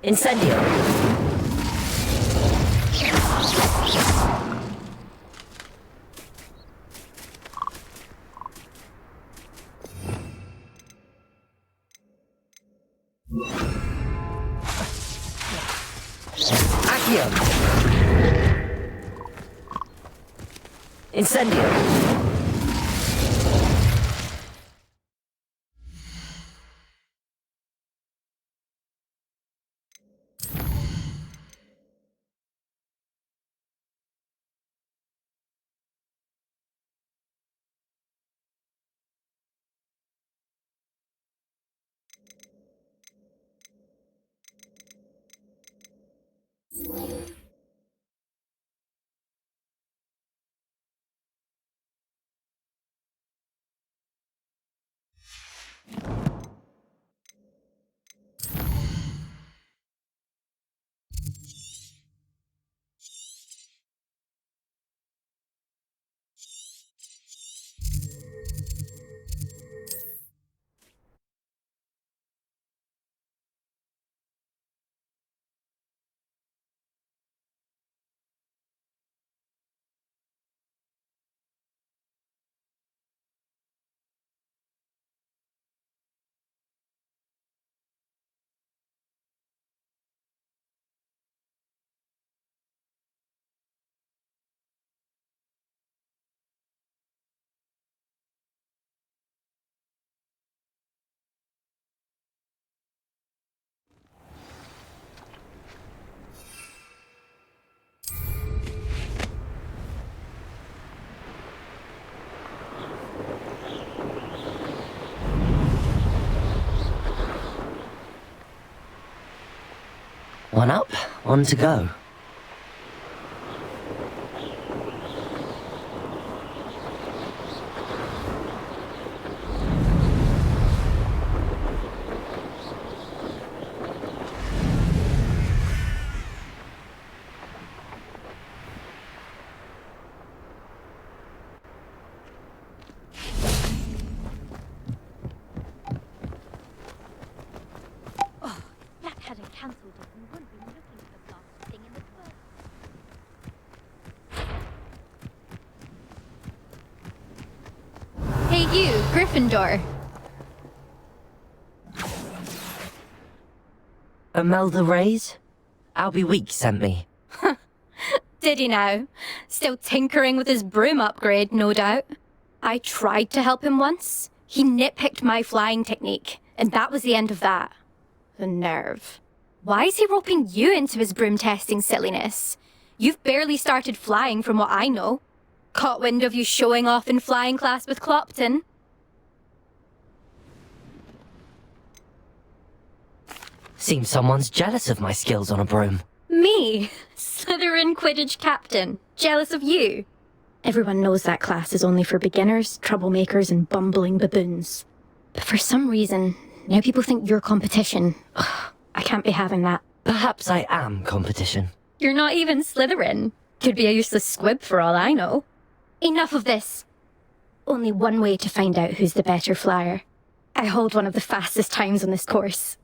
Incendio. Accio. Incendio. One up, one to go. That hadn't cancelled it, we wouldn't be looking at the last thing in the first. Hey you, Gryffindor. Imelda Reyes? Albie Weeks sent me. Did he now? Still tinkering with his broom upgrade, no doubt. I tried to help him once. He nitpicked my flying technique, and that was the end of that. The nerve. Why is he roping you into his broom testing silliness? You've barely started flying from what I know. Caught wind of you showing off in flying class with Clopton. Seems someone's jealous of my skills on a broom. Me? Slytherin Quidditch captain. Jealous of you? Everyone knows that class is only for beginners, troublemakers, and bumbling baboons. But for some reason, now people think you're competition. Ugh, I can't be having that. Perhaps I am competition. You're not even Slytherin. Could be a useless squib for all I know. Enough of this. Only one way to find out who's the better flyer. I hold one of the fastest times on this course.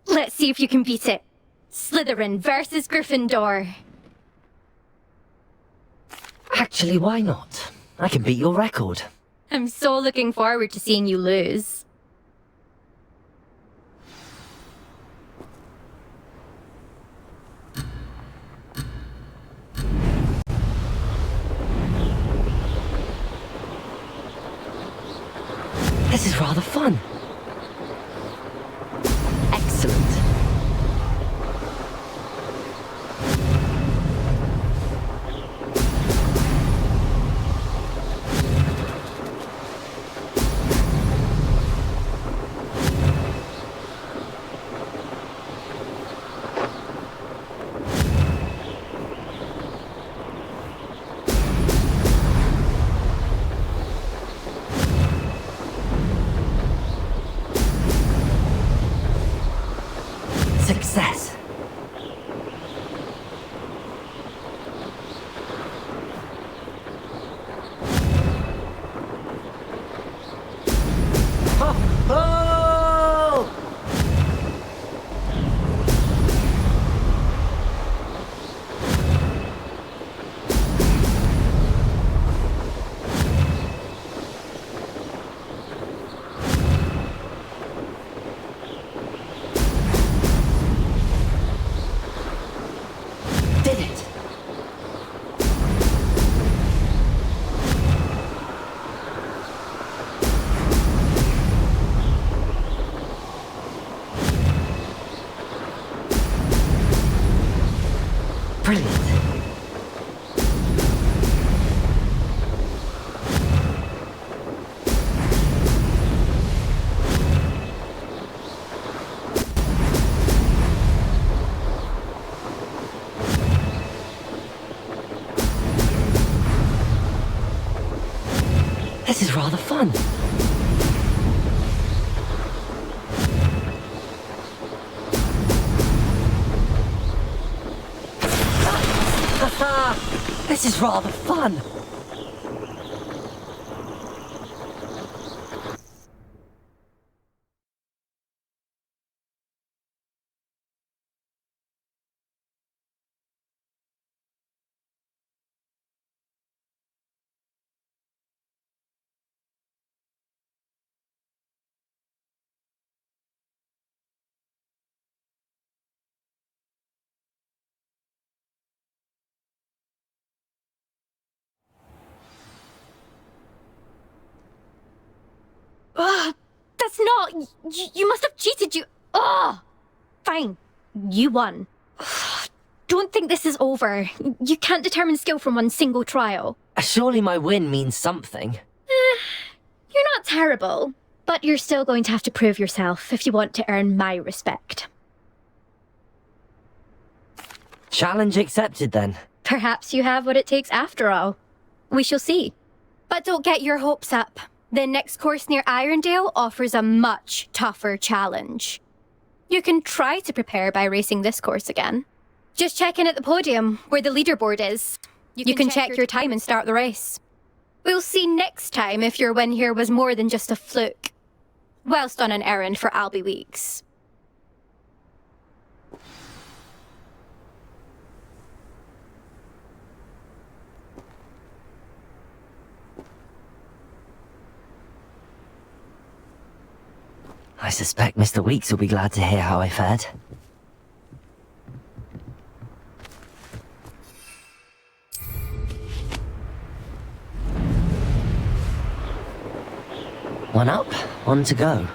Let's see if you can beat it. Slytherin versus Gryffindor. Actually, why not? I can beat your record. I'm so looking forward to seeing you lose. This is rather fun. Excellent. Success. Oh! Brilliant. This is rather fun. This is rather fun. Ugh, that's not... You must have cheated, you... Ugh! Fine. You won. Ugh, don't think this is over. You can't determine skill from one single trial. Surely my win means something. You're not terrible, but you're still going to have to prove yourself if you want to earn my respect. Challenge accepted then. Perhaps you have what it takes after all. We shall see. But don't get your hopes up. The next course near Irondale offers a much tougher challenge. You can try to prepare by racing this course again. Just check in at the podium, where the leaderboard is. You can check your time and start the race. We'll see next time if your win here was more than just a fluke. Whilst on an errand for Albie Weeks. I suspect Mr. Weeks will be glad to hear how I fared. One up, one to go.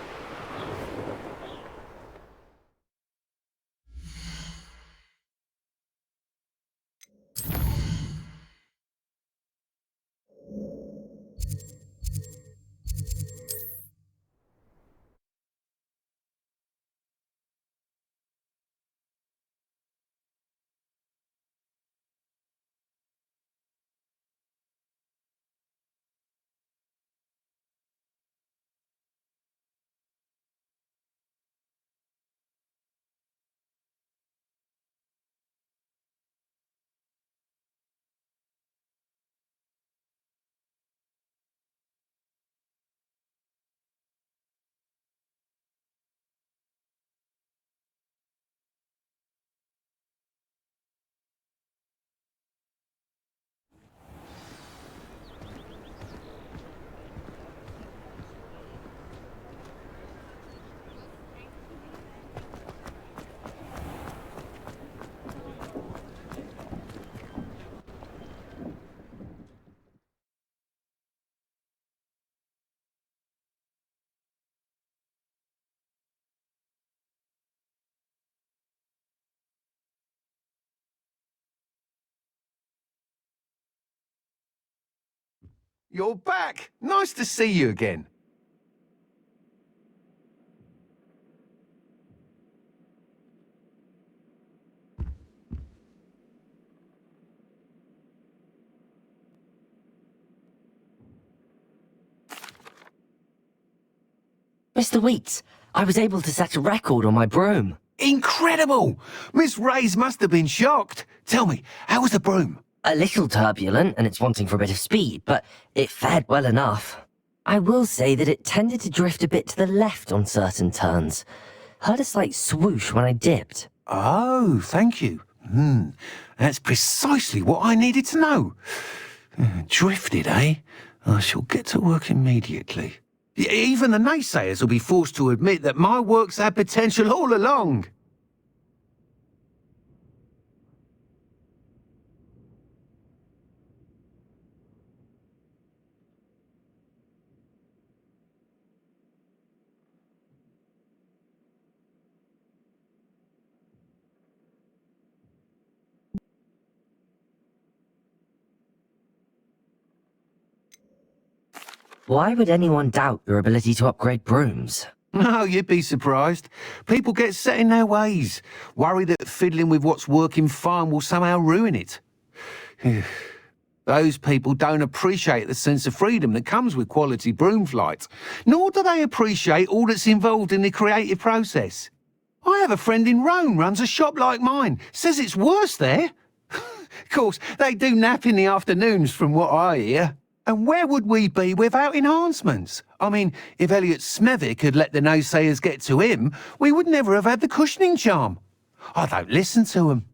You're back! Nice to see you again. Mr. Weeks, I was able to set a record on my broom. Incredible! Miss Reyes must have been shocked. Tell me, how was the broom? A little turbulent, and it's wanting for a bit of speed, but it fared well enough. I will say that it tended to drift a bit to the left on certain turns. Heard a slight swoosh when I dipped. Oh, thank you. That's precisely what I needed to know. Drifted, eh? I shall get to work immediately. Even the naysayers will be forced to admit that my work's had potential all along. Why would anyone doubt your ability to upgrade brooms? No, you'd be surprised. People get set in their ways, worry that fiddling with what's working fine will somehow ruin it. Those people don't appreciate the sense of freedom that comes with quality broom flight, nor do they appreciate all that's involved in the creative process. I have a friend in Rome runs a shop like mine, says it's worse there. Of course, they do nap in the afternoons from what I hear. And where would we be without enhancements? I mean, if Elliot Smethwick had let the naysayers get to him, we would never have had the cushioning charm. I don't listen to 'em.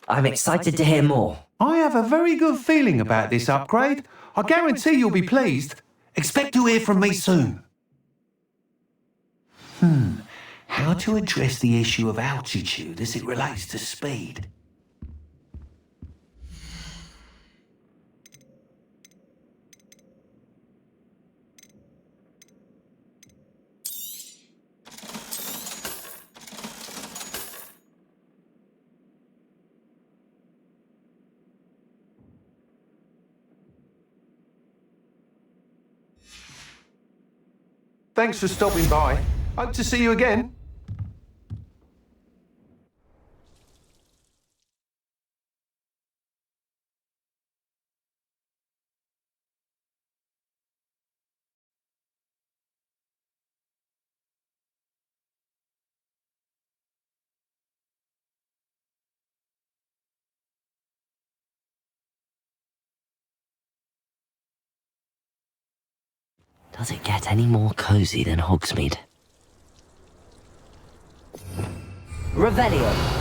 I'm excited to hear more. I have a very good feeling about this upgrade. I guarantee you'll be pleased. Expect to hear from me soon. How to address the issue of altitude as it relates to speed? Thanks for stopping by. Hope to see you again. Does it get any more cozy than Hogsmeade? Revelio.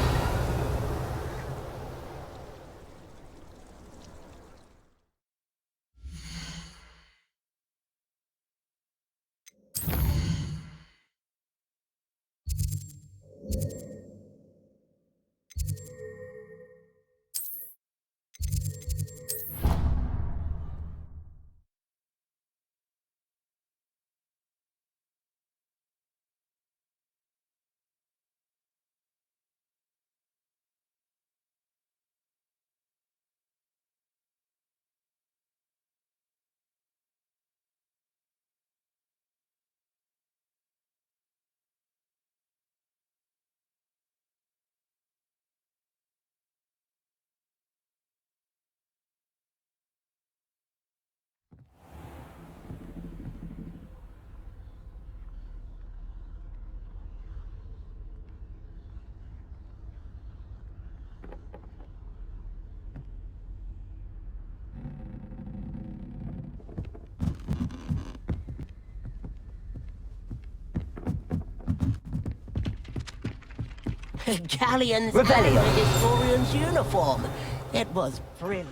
Galleon's Rebellion. and the historian's uniform. It was brilliant.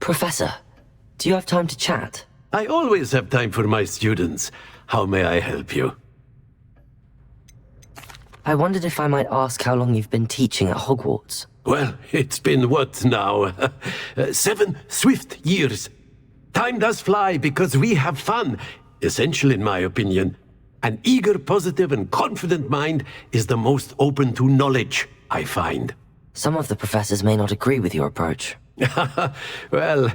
Professor, do you have time to chat? I always have time for my students. How may I help you? I wondered if I might ask how long you've been teaching at Hogwarts. Well, it's been what now? 7 swift years. Time does fly because we have fun. Essential in my opinion. An eager, positive, and confident mind is the most open to knowledge, I find. Some of the professors may not agree with your approach. Well,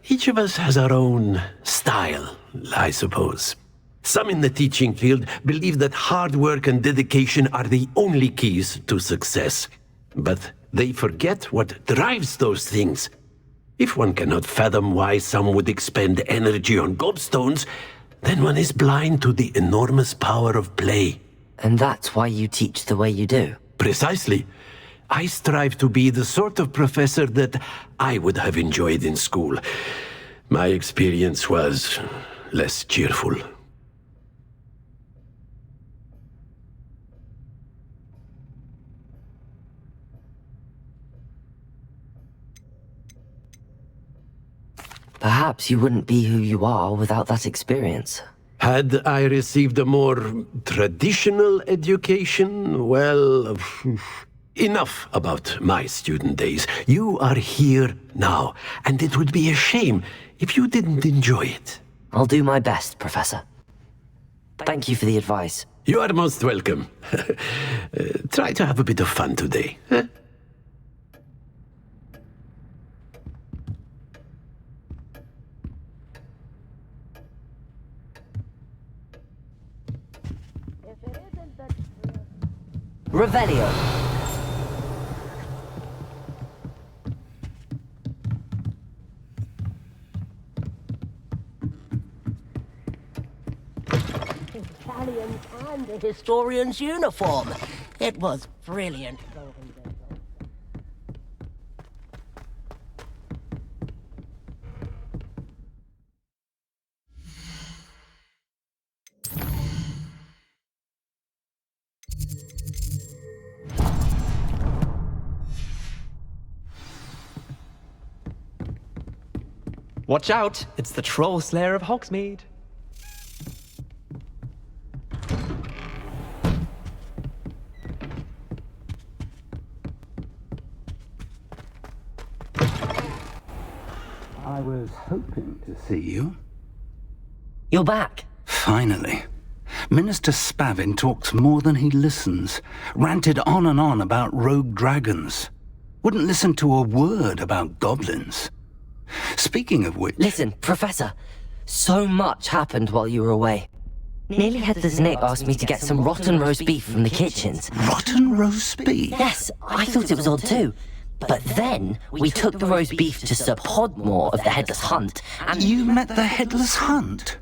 each of us has our own style, I suppose. Some in the teaching field believe that hard work and dedication are the only keys to success. But they forget what drives those things. If one cannot fathom why some would expend energy on gobstones, then one is blind to the enormous power of play. And that's why you teach the way you do. Precisely. I strive to be the sort of professor that I would have enjoyed in school. My experience was less cheerful. Perhaps you wouldn't be who you are without that experience. Had I received a more traditional education, well, enough about my student days. You are here now, and it would be a shame if you didn't enjoy it. I'll do my best, Professor. Thank you for the advice. You are most welcome. Try to have a bit of fun today. Huh? Revelio. Galleon and the historian's uniform. It was brilliant. Watch out! It's the Troll Slayer of Hogsmeade. I was hoping to see you. You're back. Finally. Minister Spavin talks more than he listens. Ranted on and on about rogue dragons. Wouldn't listen to a word about goblins. Speaking of which... Listen, Professor. So much happened while you were away. Nearly Headless Nick asked me to get some rotten roast beef from the kitchens. Rotten roast beef? Yes, I thought it was odd too. But then, we took the roast beef to Sir Podmore of the Headless Hunt, and... You met the Headless Hunt?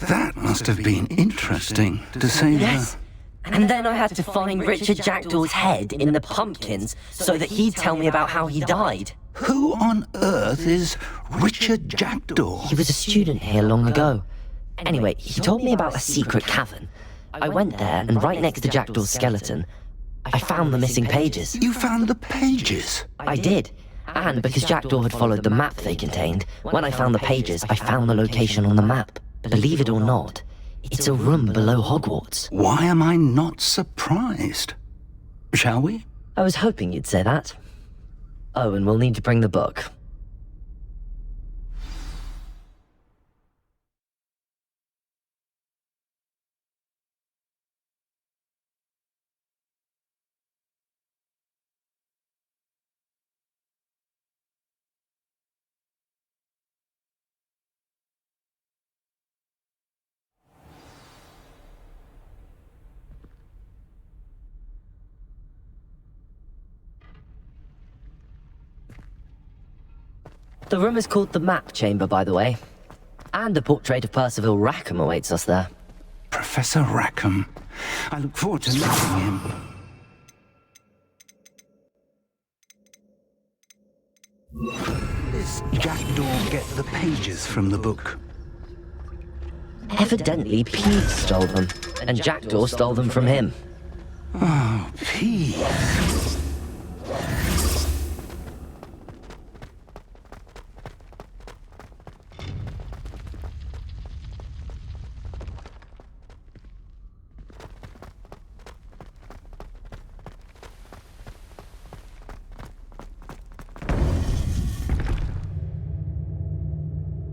That must have been interesting, to say Yes. And then I had to find Richard Jackdaw's head in the pumpkins so that he'd tell me about how he died. Who on earth is Richard Jackdaw? He was a student here long ago. Anyway, he told me about a secret cavern. I went there, and right next to Jackdaw's skeleton, I found the missing pages. You found the pages? I did. And because Jackdaw had followed the map they contained, when I found the pages, I found the location on the map. Believe it or not, it's a room below Hogwarts. Why am I not surprised? Shall we? I was hoping you'd say that. Oh, and we'll need to bring the book. The room is called the Map Chamber, by the way. And a portrait of Percival Rackham awaits us there. Professor Rackham. I look forward to meeting him. Does Jackdaw get the pages from the book? Evidently, Peeves stole them, and Jackdaw stole them from him. Oh, Peeves.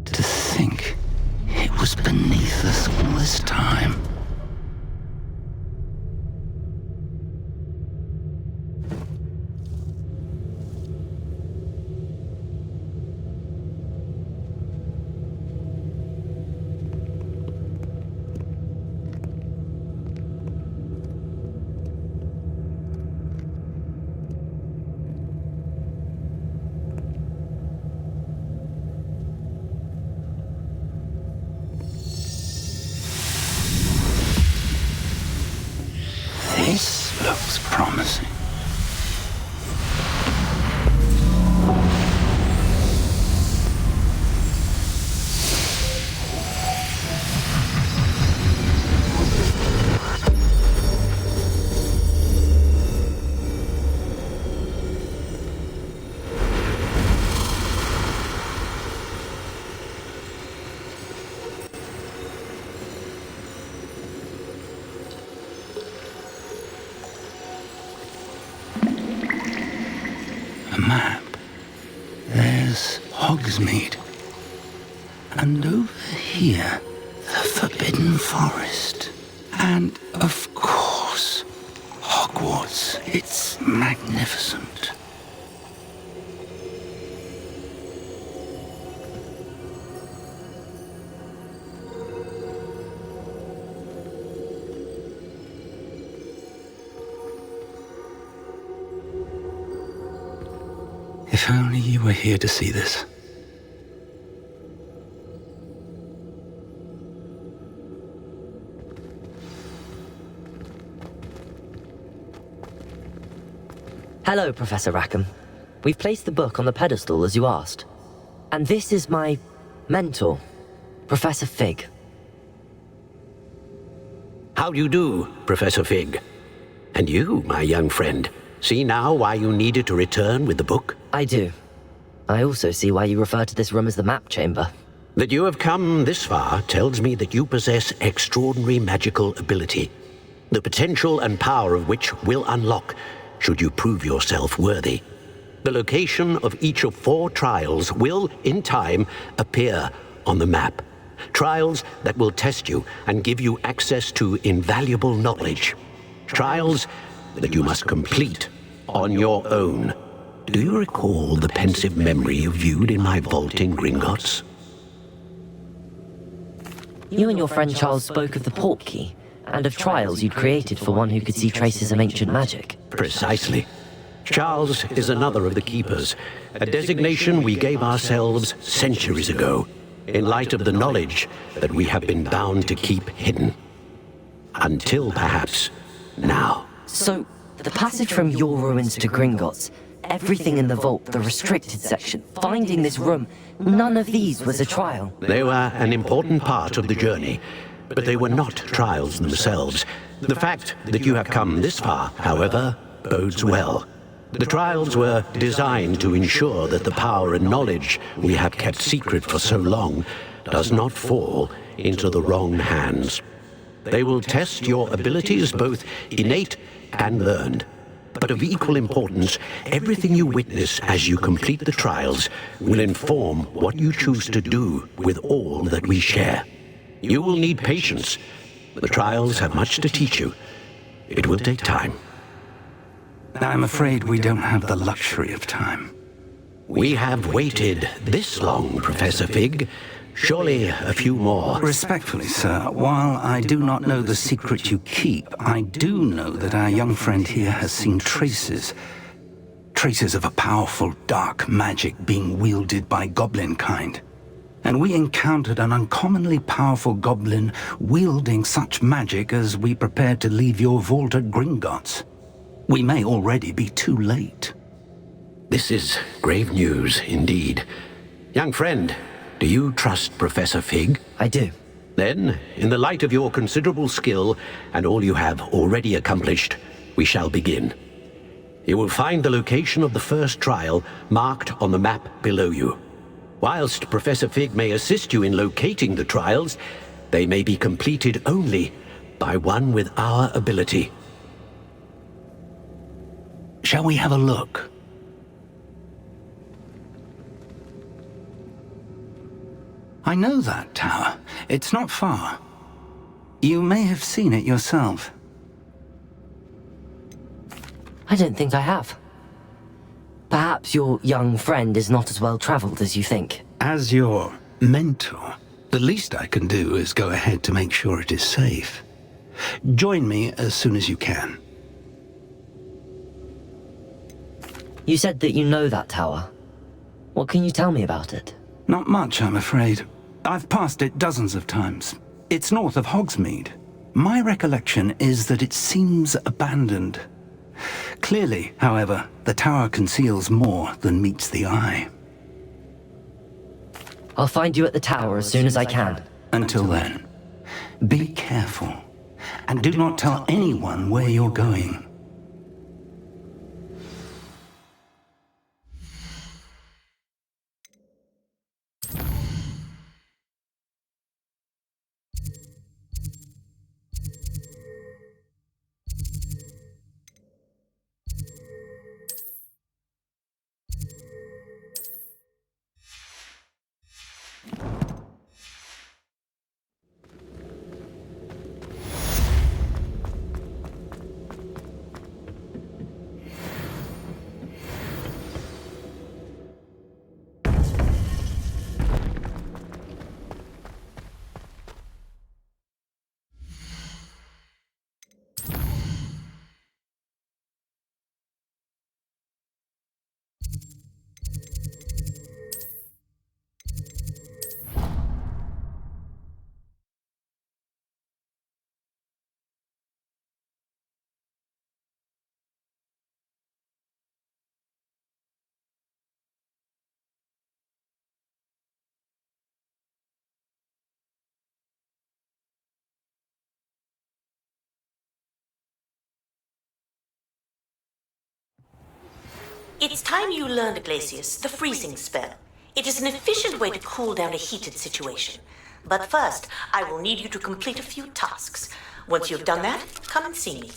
To think it was beneath us all this time. This looks promising. A map. There's Hogsmeade. And over here, the Forbidden Forest. And, of course, Hogwarts. It's magnificent. If only you were here to see this. Hello, Professor Rackham. We've placed the book on the pedestal as you asked. And this is my mentor, Professor Fig. How do you do, Professor Fig? And you, my young friend, see now why you needed to return with the book? I do. I also see why you refer to this room as the map chamber. That you have come this far tells me that you possess extraordinary magical ability, the potential and power of which will unlock should you prove yourself worthy. The location of each of 4 trials will, in time, appear on the map. Trials that will test you and give you access to invaluable knowledge. Trials that you must complete on your own. Do you recall the pensive memory you viewed in my vault in Gringotts? You and your friend Charles spoke of the Portkey, and of trials you'd created for one who could see traces of ancient magic. Precisely. Charles is another of the Keepers, a designation we gave ourselves centuries ago, in light of the knowledge that we have been bound to keep hidden. Until, perhaps, now. So, the passage from your ruins to Gringotts, everything in the vault, the restricted section, finding this room, none of these was a trial. They were an important part of the journey, but they were not trials themselves. The fact that you have come this far, however, bodes well. The trials were designed to ensure that the power and knowledge we have kept secret for so long does not fall into the wrong hands. They will test your abilities, both innate and learned. But of equal importance, everything you witness as you complete the trials will inform what you choose to do with all that we share. You will need patience. The trials have much to teach you. It will take time. I'm afraid we don't have the luxury of time. We have waited this long, Professor Fig. Surely a few more. Respectfully, sir, while I do not know the secret you keep, I do know that our young friend here has seen traces of a powerful dark magic being wielded by goblin kind. And we encountered an uncommonly powerful goblin wielding such magic as we prepared to leave your vault at Gringotts. We may already be too late. This is grave news indeed. Young friend, do you trust Professor Fig? I do. Then, in the light of your considerable skill and all you have already accomplished, we shall begin. You will find the location of the first trial marked on the map below you. Whilst Professor Fig may assist you in locating the trials, they may be completed only by one with our ability. Shall we have a look? I know that tower. It's not far. You may have seen it yourself. I don't think I have. Perhaps your young friend is not as well traveled as you think. As your mentor, the least I can do is go ahead to make sure it is safe. Join me as soon as you can. You said that you know that tower. What can you tell me about it? Not much, I'm afraid. I've passed it dozens of times. It's north of Hogsmeade. My recollection is that it seems abandoned. Clearly, however, the tower conceals more than meets the eye. I'll find you at the tower as soon as I can. Until then, be careful, and do not tell anyone where you're going. It's time you learned, Glacius, the freezing spell. It is an efficient way to cool down a heated situation. But first, I will need you to complete a few tasks. Once you've done that, come and see me.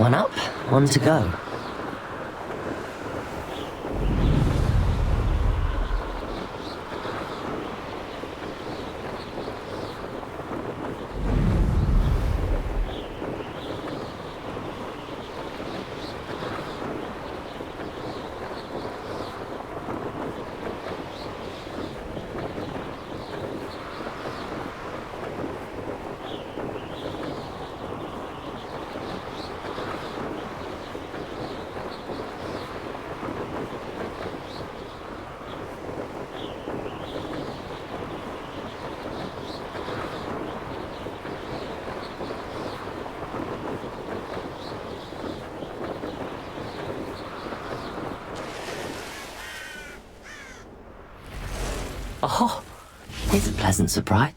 One up, one to go. Oh, here's a pleasant surprise.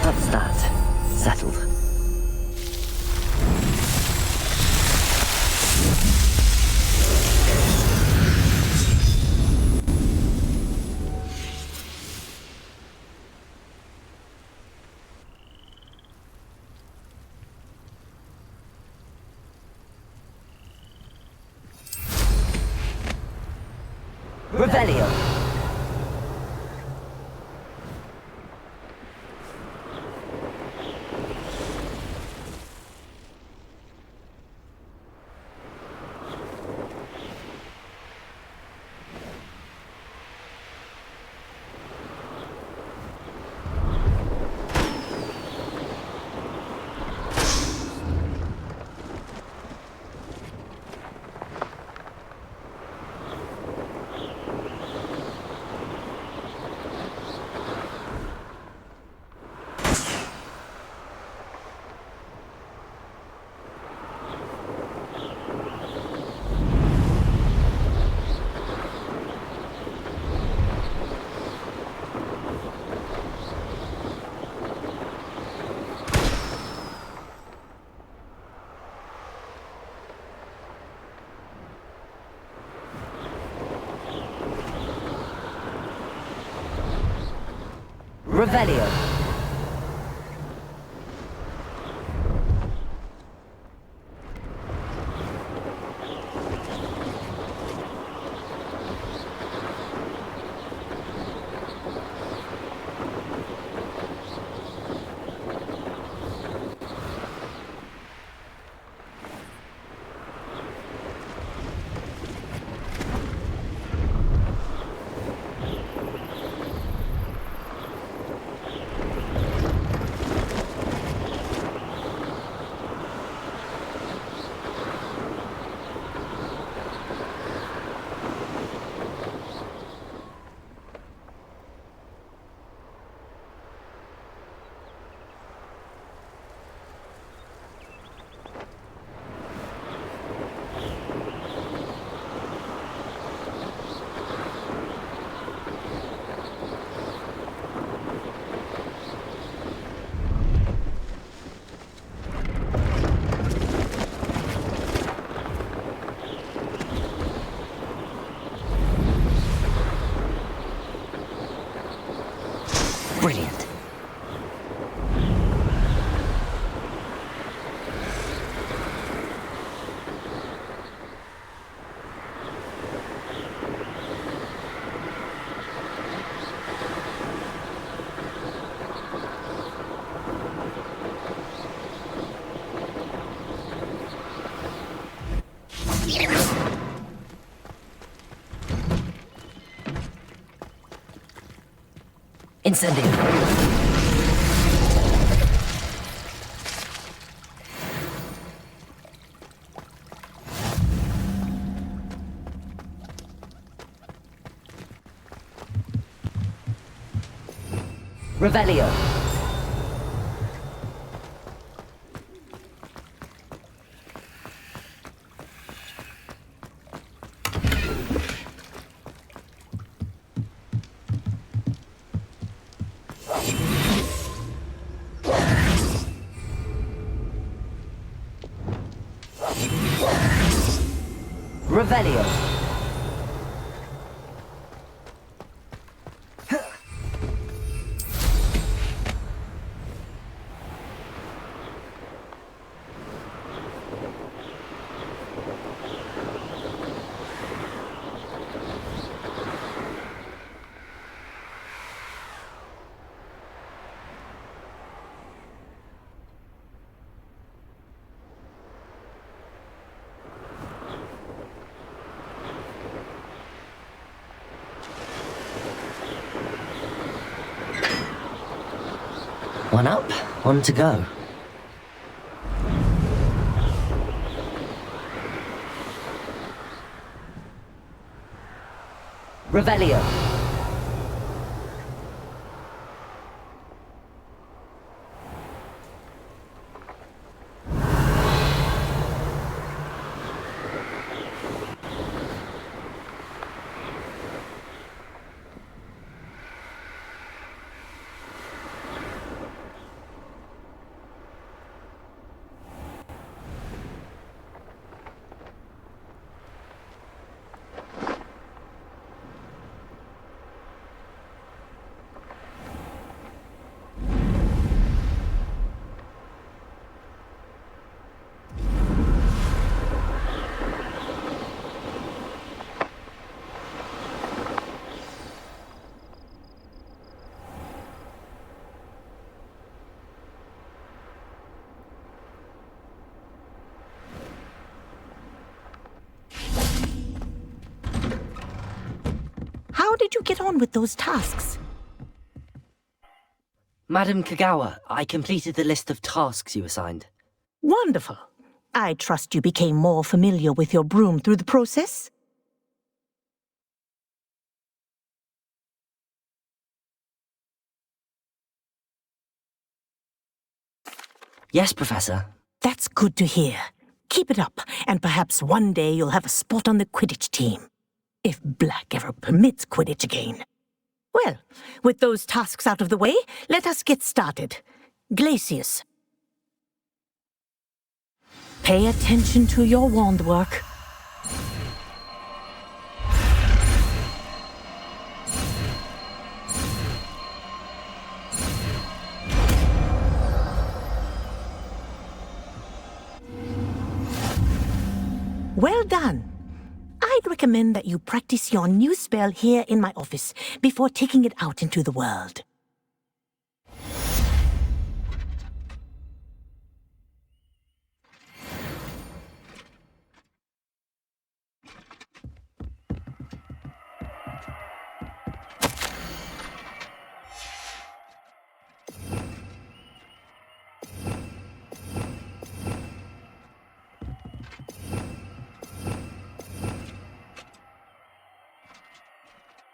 That's that. Settled. Revelio. Revelio. Brilliant. Incendio. Revelio. Revelio. One up, one to go. Revelio. How did you get on with those tasks? Madam Kagawa, I completed the list of tasks you assigned. Wonderful. I trust you became more familiar with your broom through the process? Yes, Professor. That's good to hear. Keep it up, and perhaps one day you'll have a spot on the Quidditch team. If Black ever permits Quidditch again. Well, with those tasks out of the way, let us get started. Glacius. Pay attention to your wand work. Well done. I'd recommend that you practice your new spell here in my office before taking it out into the world.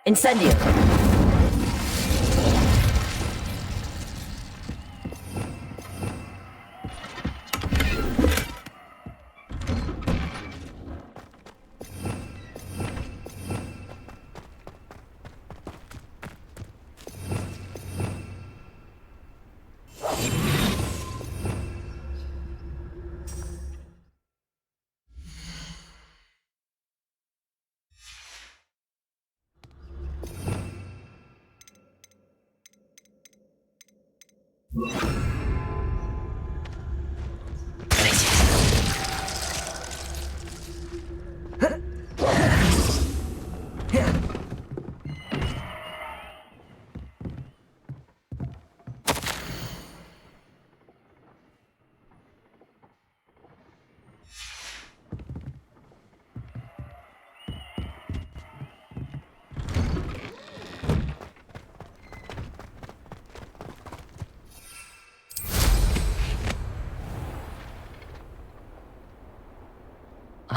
Incendio.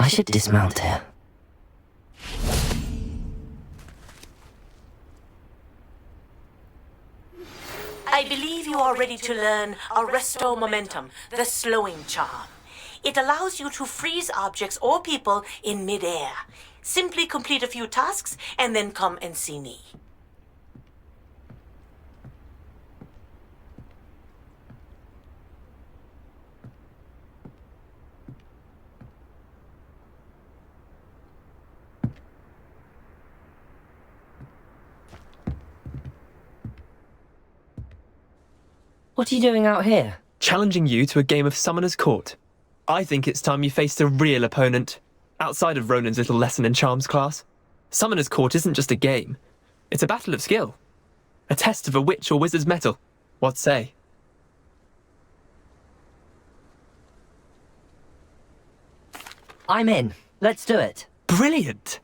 I should dismount here. I believe you are ready to learn Arresto Momentum, the slowing charm. It allows you to freeze objects or people in midair. Simply complete a few tasks and then come and see me. What are you doing out here? Challenging you to a game of Summoner's Court. I think it's time you faced a real opponent, outside of Ronan's little lesson in charms class. Summoner's Court isn't just a game. It's a battle of skill. A test of a witch or wizard's mettle. What say? I'm in. Let's do it. Brilliant!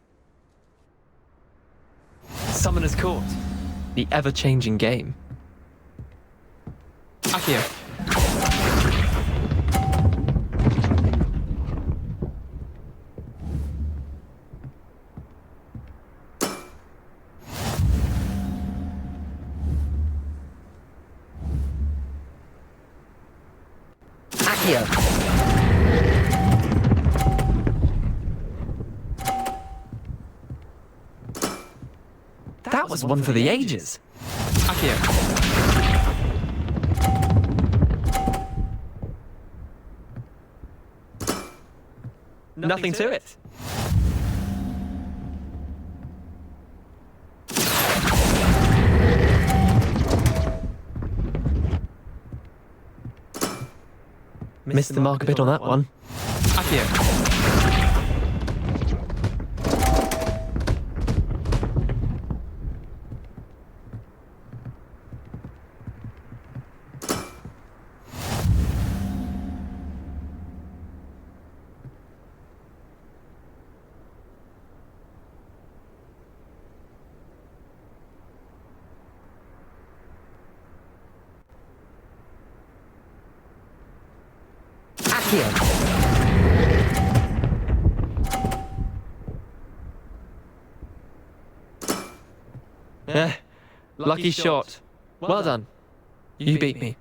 Summoner's Court. The ever-changing game. Akio. Akio. That was one for the ages. Akio. Nothing to it. Missed the mark a bit on that one. Akio. Lucky shot. Well done. You beat me.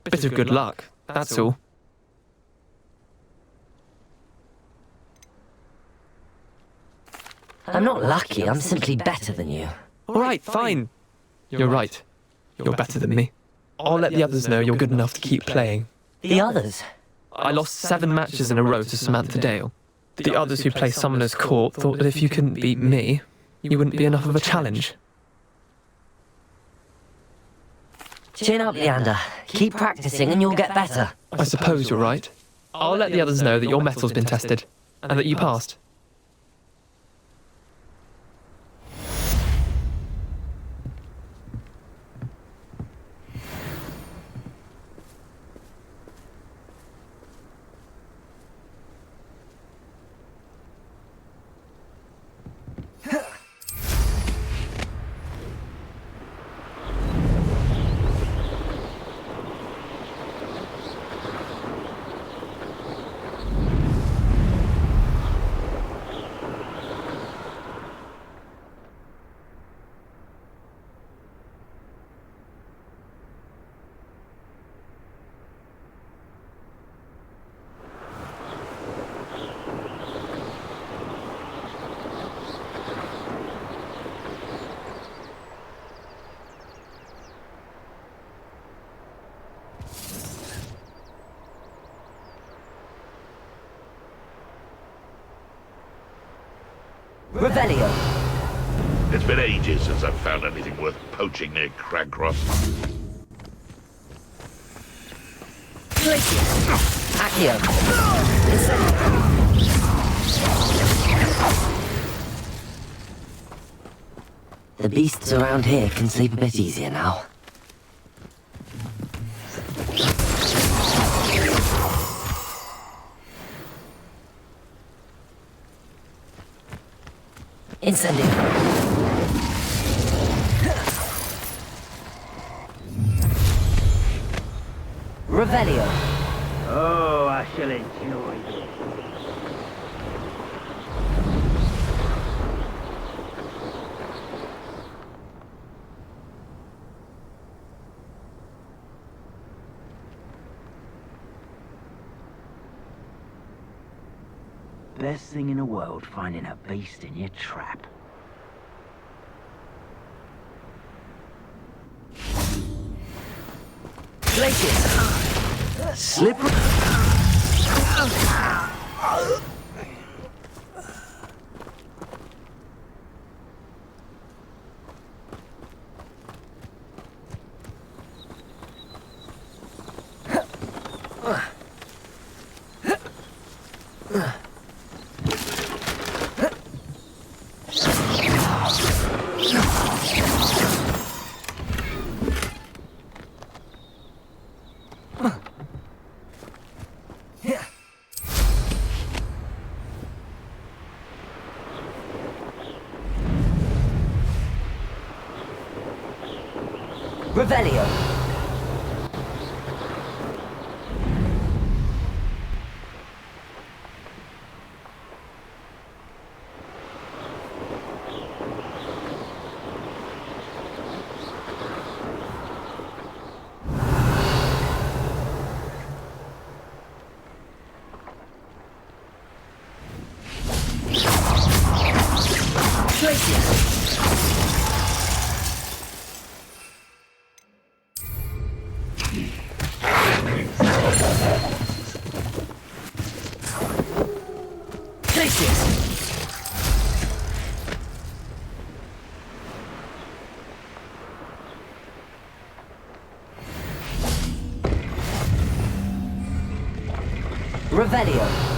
Bit of good luck, that's all. I'm not lucky, I'm simply better than you. Alright, fine. You're right. You're better than me. I'll let the others know you're good enough to keep playing. The others? I lost 7 matches in a row to Samantha Dale. The others who play Summoner's Court thought that if you couldn't beat me, you wouldn't be enough of a challenge. Chin up, Leander. Keep practicing and you'll get better. I suppose you're right. I'll let the others know that your metal's been tested, and that you passed. Revelio. It's been ages since I've found anything worth poaching near Cragcross. Accio. The beasts around here can sleep a bit easier now. Incendio. Revelio. Oh, I shall enjoy this. Best thing in the world, finding a beast in your trap. Glacius. Slippery. Revelio. Revelio.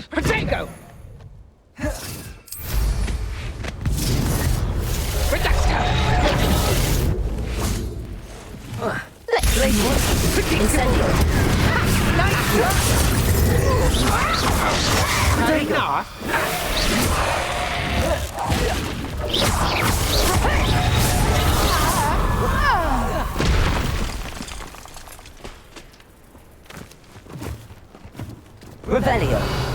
Potato! Incendio. Revelio.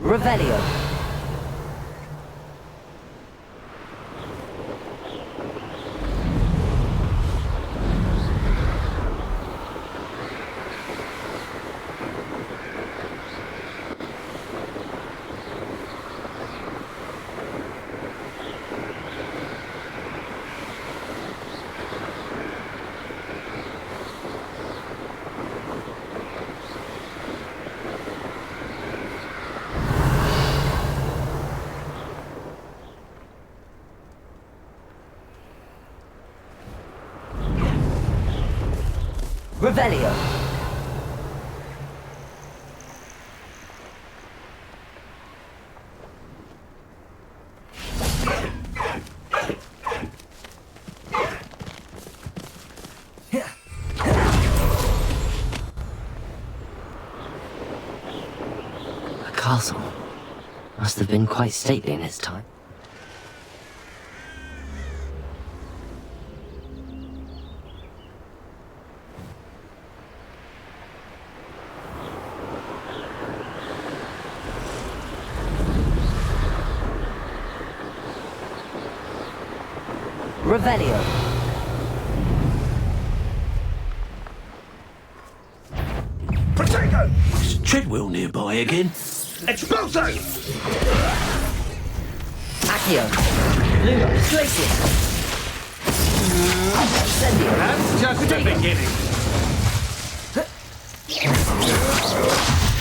Revelio. Revelio. castle. Must have been quite stately in its time. Revelio. Protego! Is Treadwell nearby again? Expulso! Accio. Luma. Glacius. Incendio. That's just the beginning.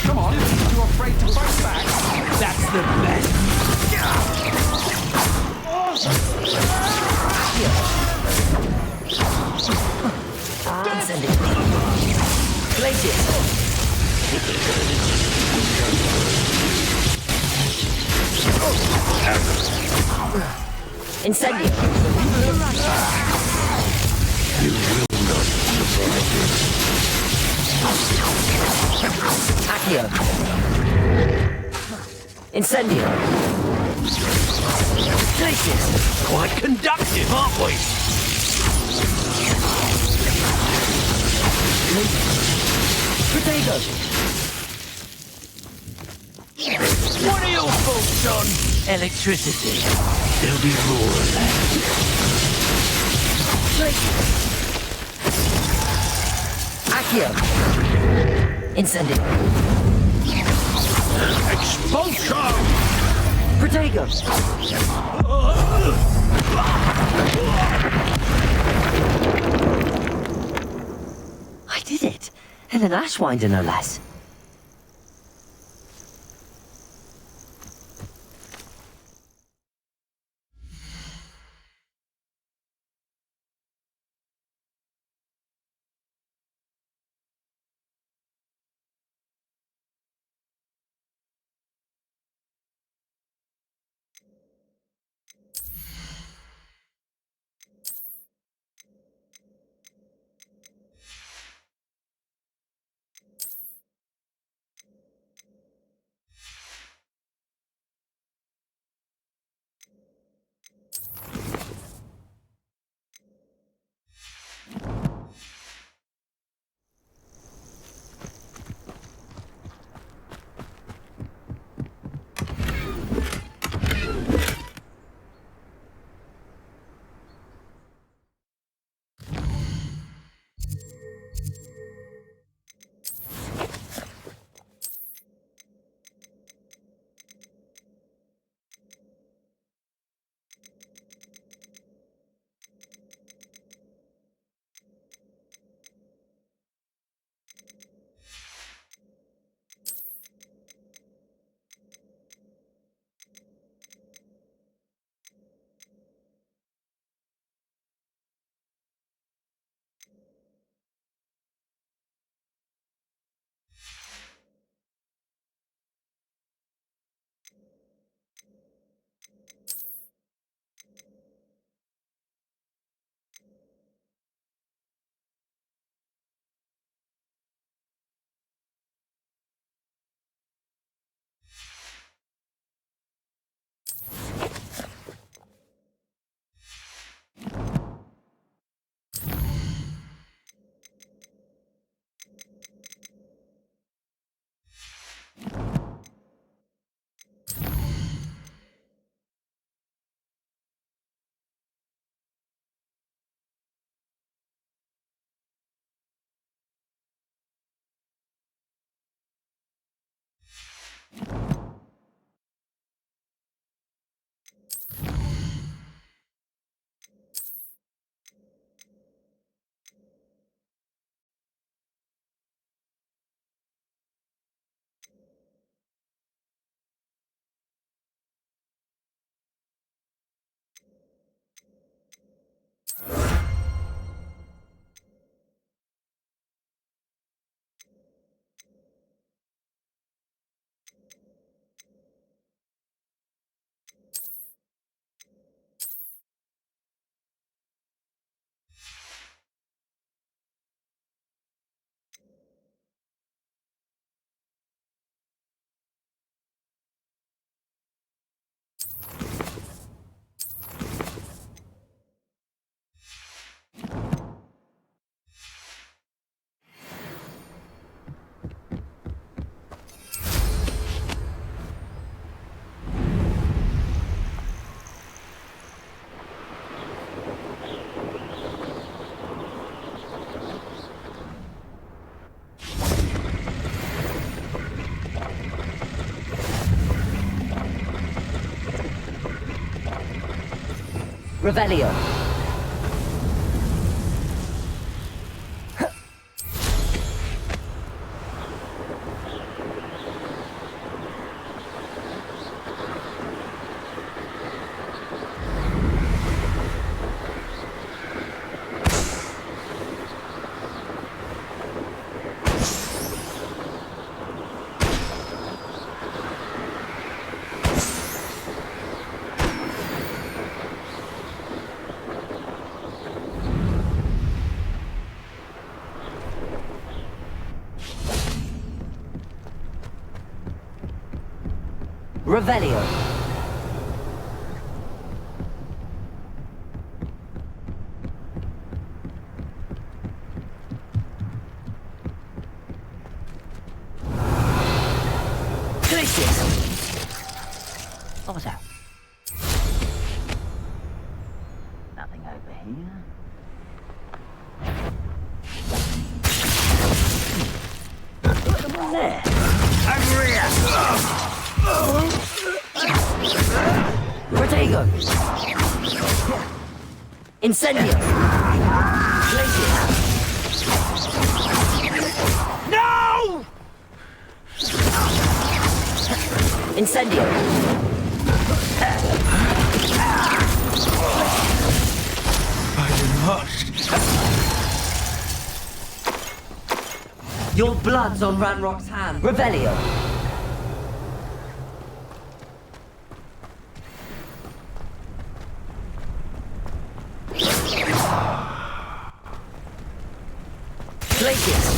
Come on, you afraid to fight back? That's the best. Incendio. Glacius. Incendio. You will not survive this. Accio. Incendio. Glacius. Quite conductive, aren't we? Protego. What are your thoughts on electricity? There'll be more of that. Accio. Incendio. Expulso! Protego. I did it. And an Ashwinder, no less. Revelio. Revelio. Delicious. What was that? Nothing over here. Put them on there. Over here. Protego. Incendio. Glacius. No! Incendio. I do not. Your blood's on Ranrock's hand. Revelio. Glacius.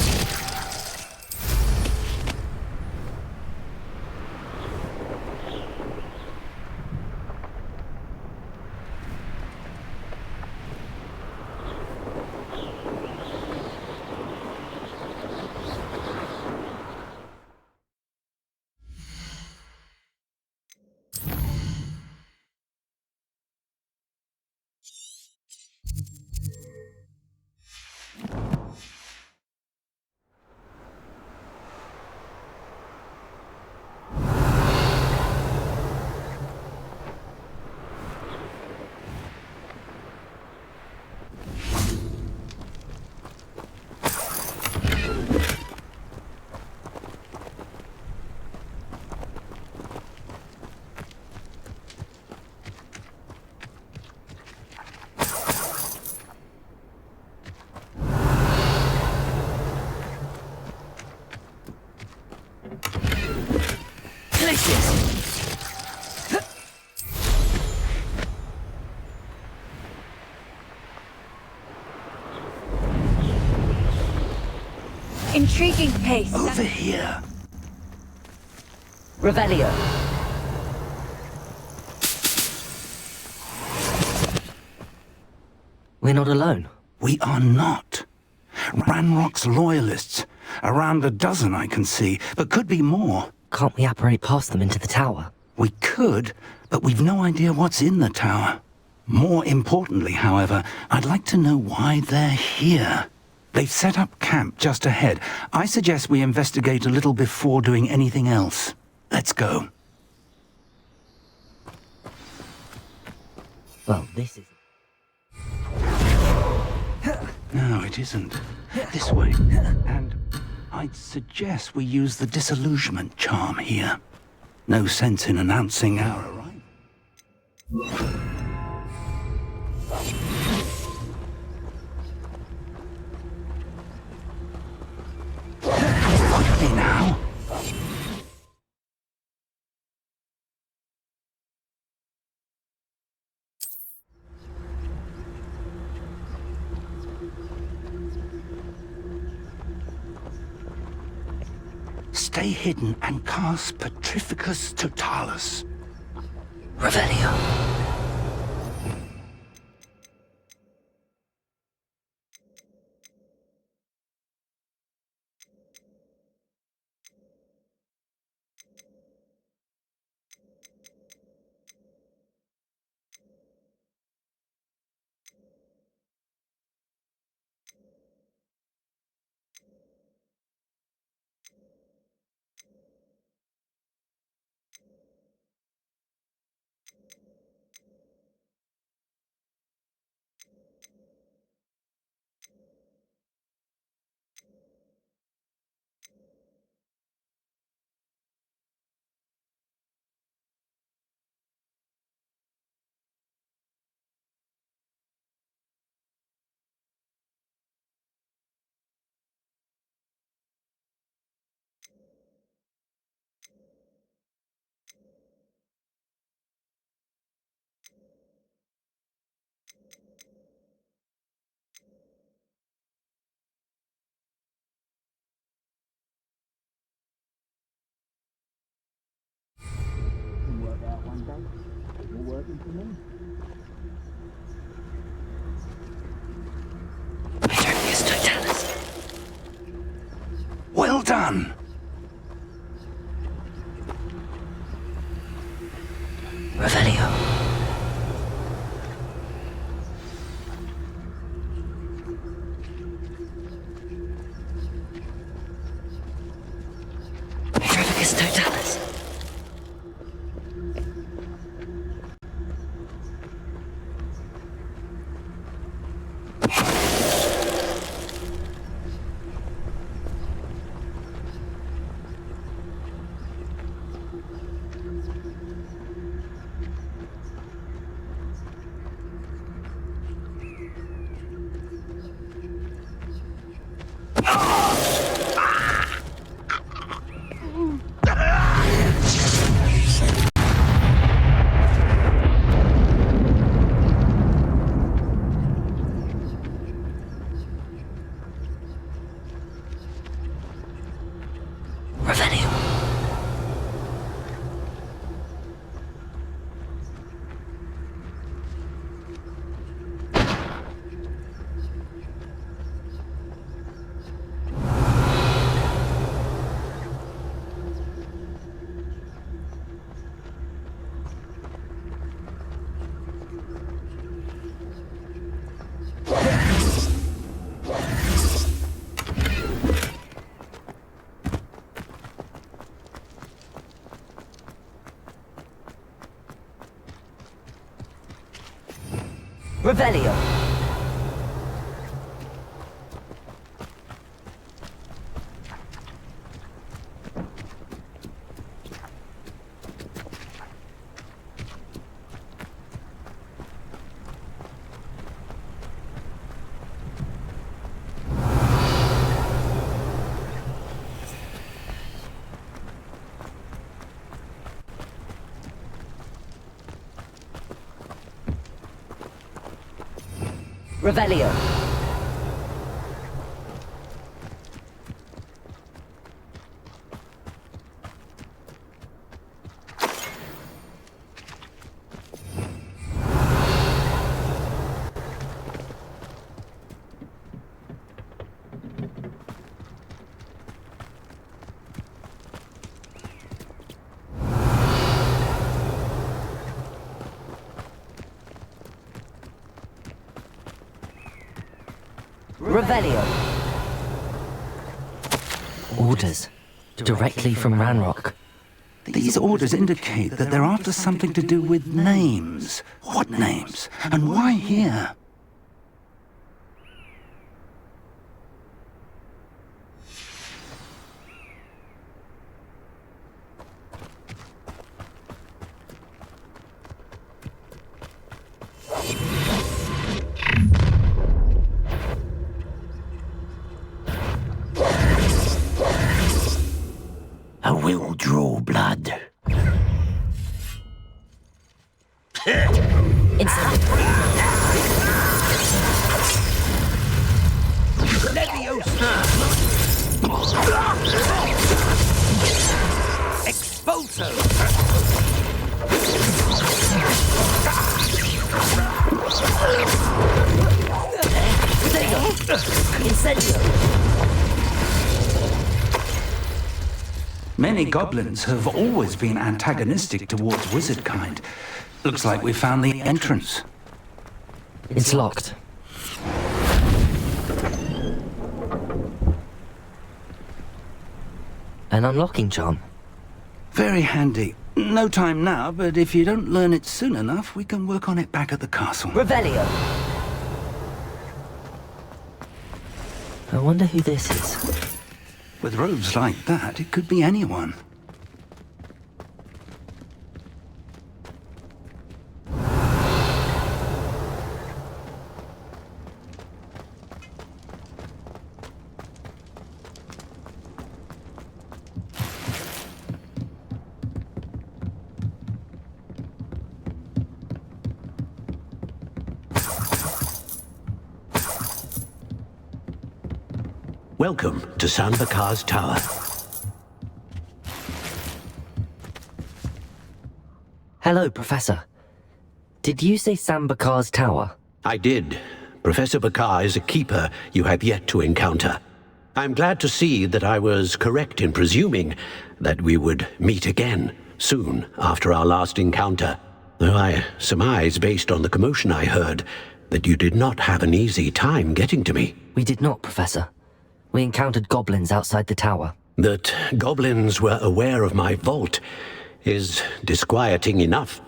Intriguing pace. Over here. Revelio. We're not alone. We are not. Ranrock's loyalists. Around a dozen I can see, but could be more. Can't we apparate past them into the tower? We could, but we've no idea what's in the tower. More importantly, however, I'd like to know why they're here. They've set up camp just ahead. I suggest we investigate a little before doing anything else. Let's go. Well, this is... No, it isn't. This way. And I'd suggest we use the disillusionment charm here. No sense in announcing our arrival. Quickly now. Stay hidden and cast Petrificus Totalis. Revelio. Well done. Revelio. Petrificus totalis. Revelio. Revelio. Revelio. Revelio. Orders. Directly from Ranrock. These orders indicate that they're after something to do with names. What names? And why here? I will draw blood. Expulso! Many goblins have always been antagonistic towards wizard kind. Looks like we found the entrance. It's locked. An unlocking charm. Very handy. No time now, but if you don't learn it soon enough, we can work on it back at the castle. Revelio. I wonder who this is. With robes like that, it could be anyone. Welcome to San Bakar's Tower. Hello, Professor. Did you say Sam Bakar's tower? I did. Professor Bakar is a keeper you have yet to encounter. I'm glad to see that I was correct in presuming that we would meet again soon after our last encounter, though I surmise, based on the commotion I heard, that you did not have an easy time getting to me. We did not, Professor. We encountered goblins outside the tower. That goblins were aware of my vault is disquieting enough.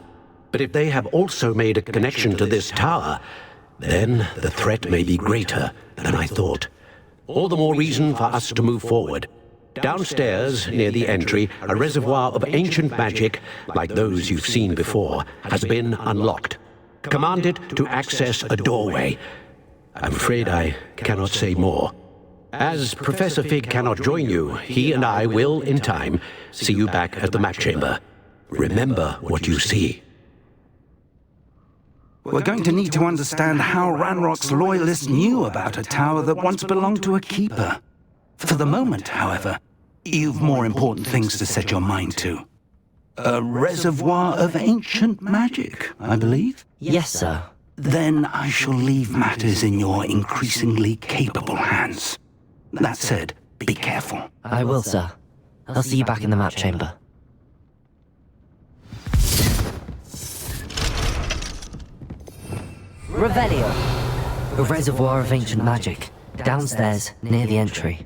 But if they have also made a connection to this tower, then the threat may be greater than I thought. All the more reason for us to move forward. Downstairs, near the entry, a reservoir of ancient magic, like those you've seen before, has been unlocked. Command it to access a doorway. I'm afraid I cannot say more. As Professor Fig cannot join you, he and I will, in time, see you back at the map chamber. Remember what you see. We're going to need to understand how Ranrock's loyalists knew about a tower that once belonged to a keeper. For the moment, however, you've more important things to set your mind to. A reservoir of ancient magic, I believe? Yes, sir. Then I shall leave matters in your increasingly capable hands. That said, be careful. I will, sir. I'll see you back in the map chamber. Revelio! A reservoir of ancient magic. Downstairs, near the entry.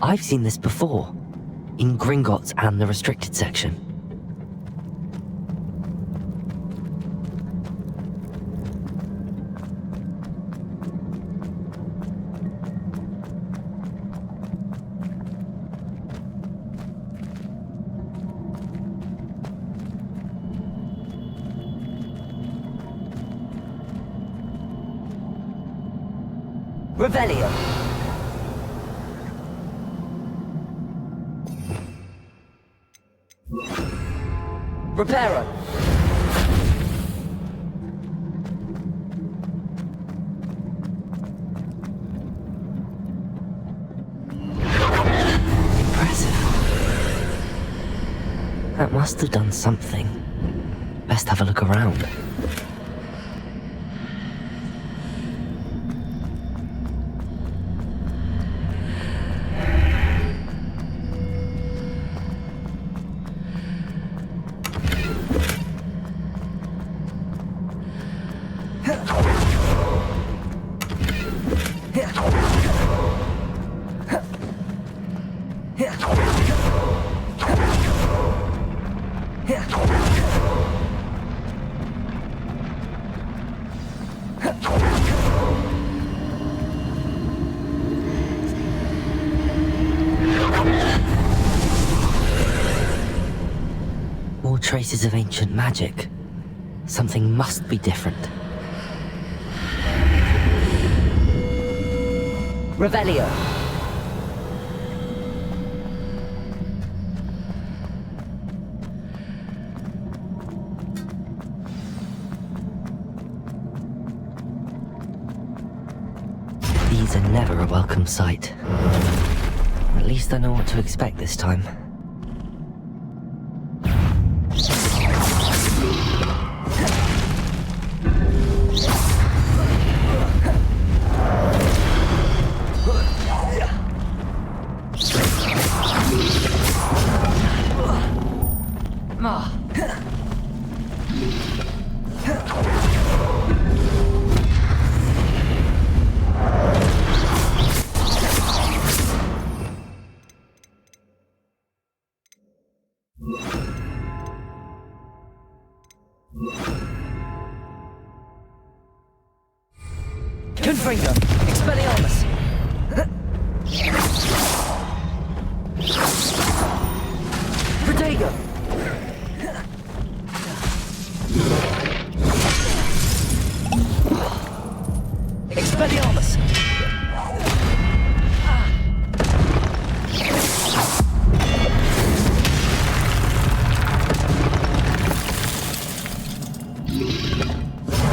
I've seen this before, in Gringotts and the restricted section. Revelio! Reparo! Impressive. That must have done something. Best have a look around. More traces of ancient magic. Something must be different. Revelio! These are never a welcome sight. At least I know what to expect this time. Confringo! Expelliarmus! Protego! Expelliarmus!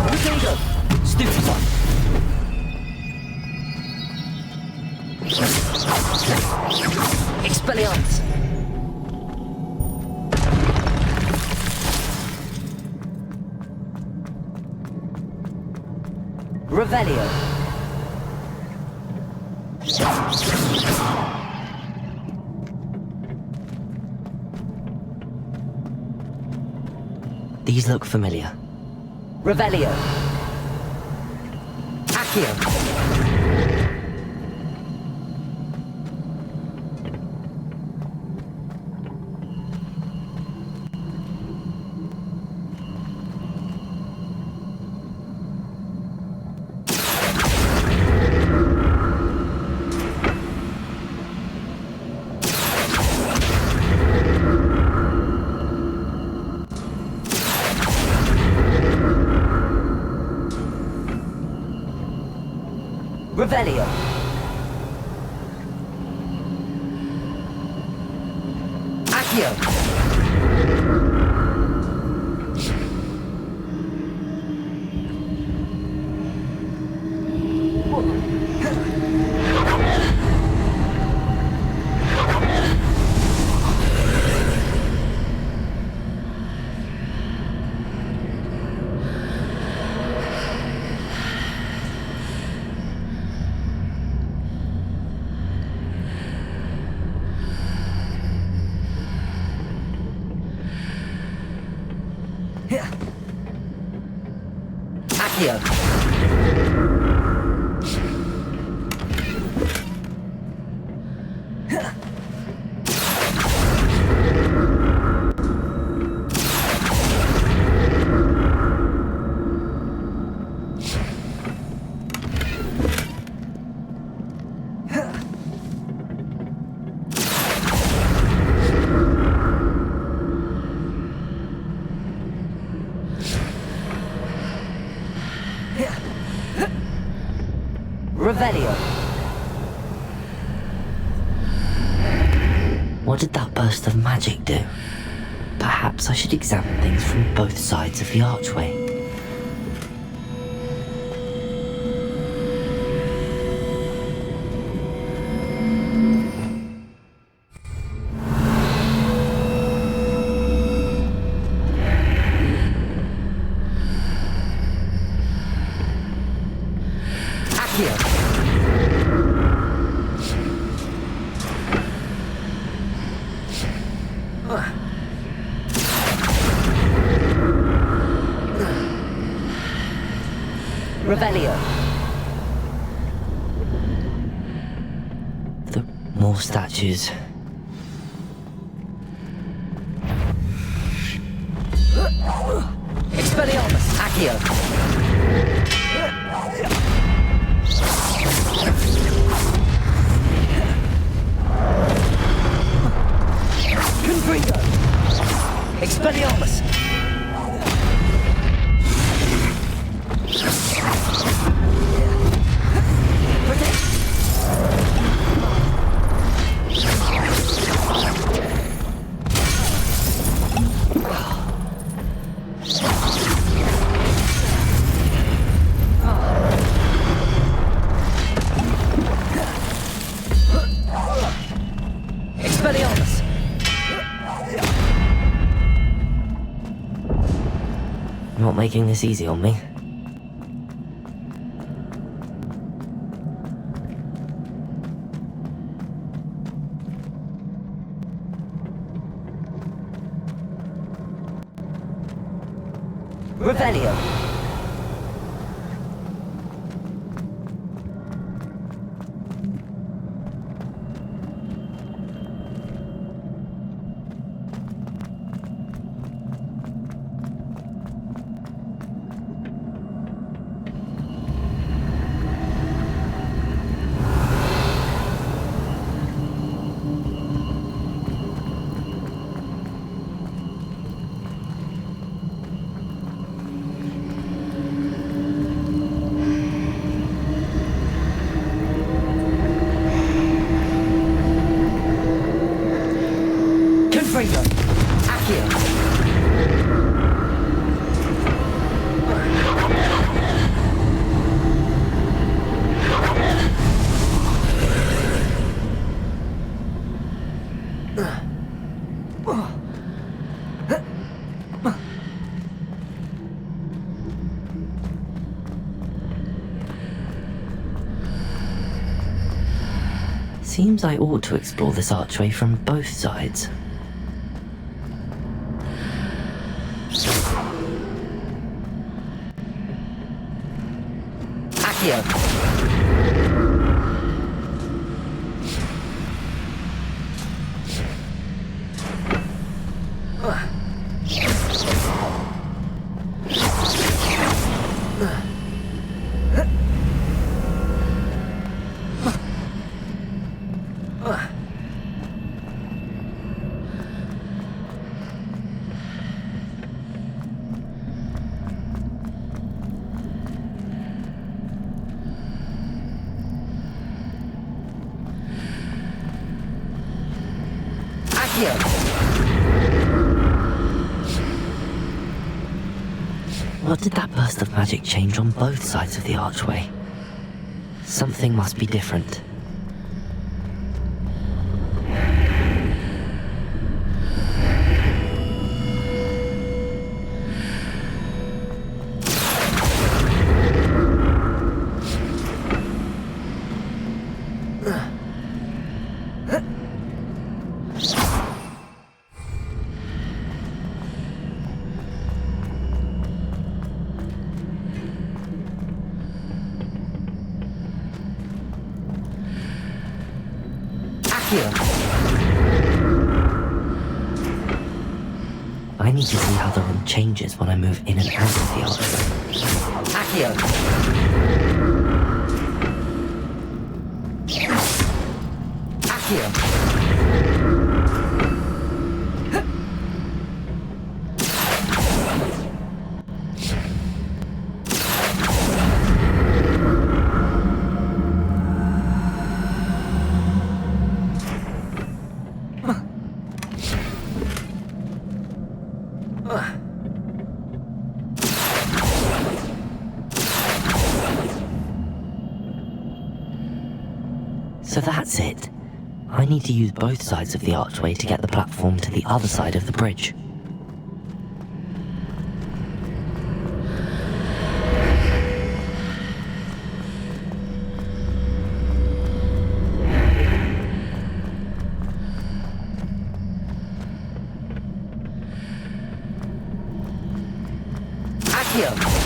Protego! Stupefy! Expelliarmus! Revelio! These look familiar. Revelio! Accio! Revelio! Accio! Accio! Revelio! What did that burst of magic do? Perhaps I should examine things from both sides of the archway. Accio! Revelio. More statues. Expelliarmus! Accio! Confringo! Expelliarmus! not making this easy on me. Revelio! Confringo! Accio! Seems I ought to explore this archway from both sides. Accio! What did that burst of magic change on both sides of the archway? Something must be different. I need to see how the room changes when I move in and out of the archway. Accio! Accio! So that's it. I need to use both sides of the archway to get the platform to the other side of the bridge. Accio!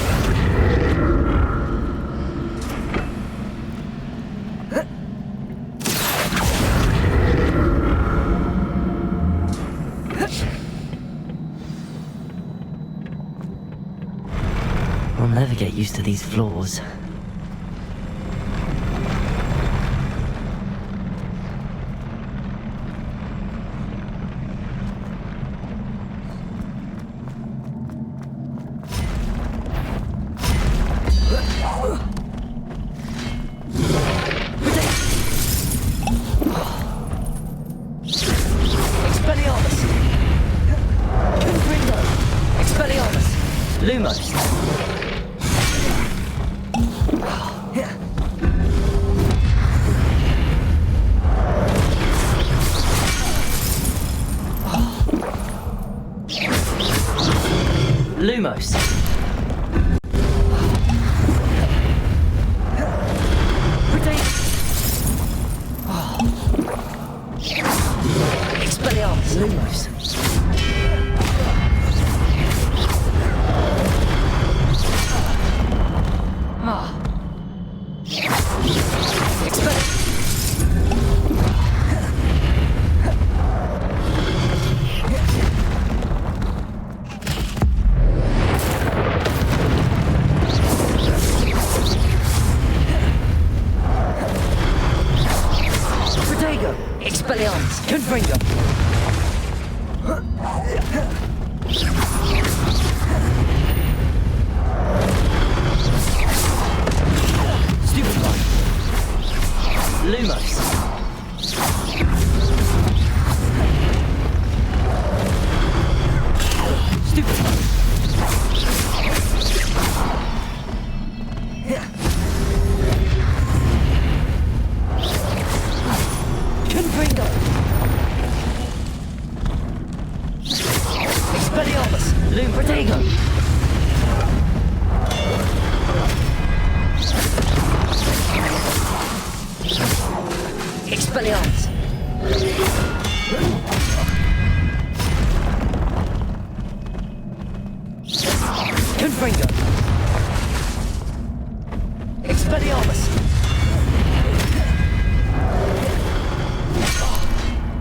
I'll never get used to these floors. Lumos! Lumos. Ah. Protego! Expelliarmus! Confringo! Stupefy! Lumos! Stupefy! Confringo! Expelliarmus! Loom Protego! Expelliarmus! Confringo! Expelliarmus!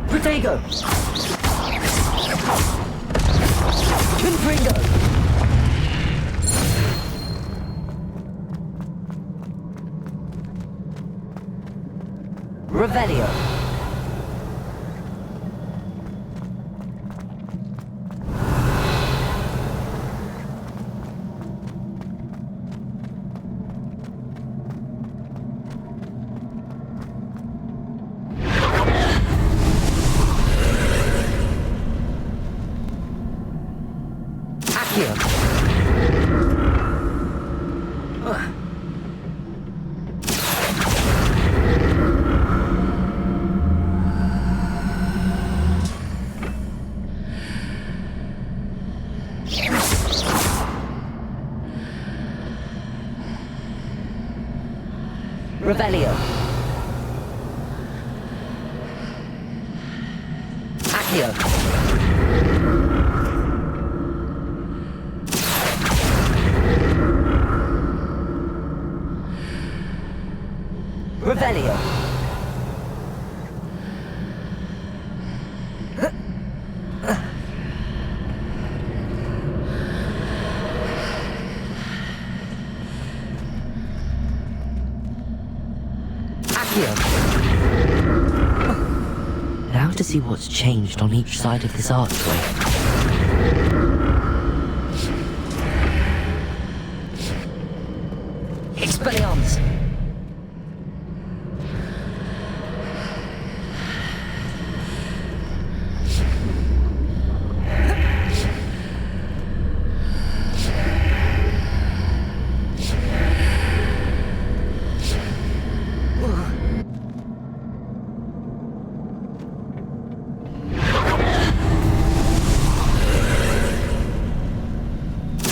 Protego! Confringo! Revelio! Accio! Revelio! Accio! Revelio! Accio! Now to see what's changed on each side of this archway. Expelliarmus!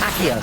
Accio!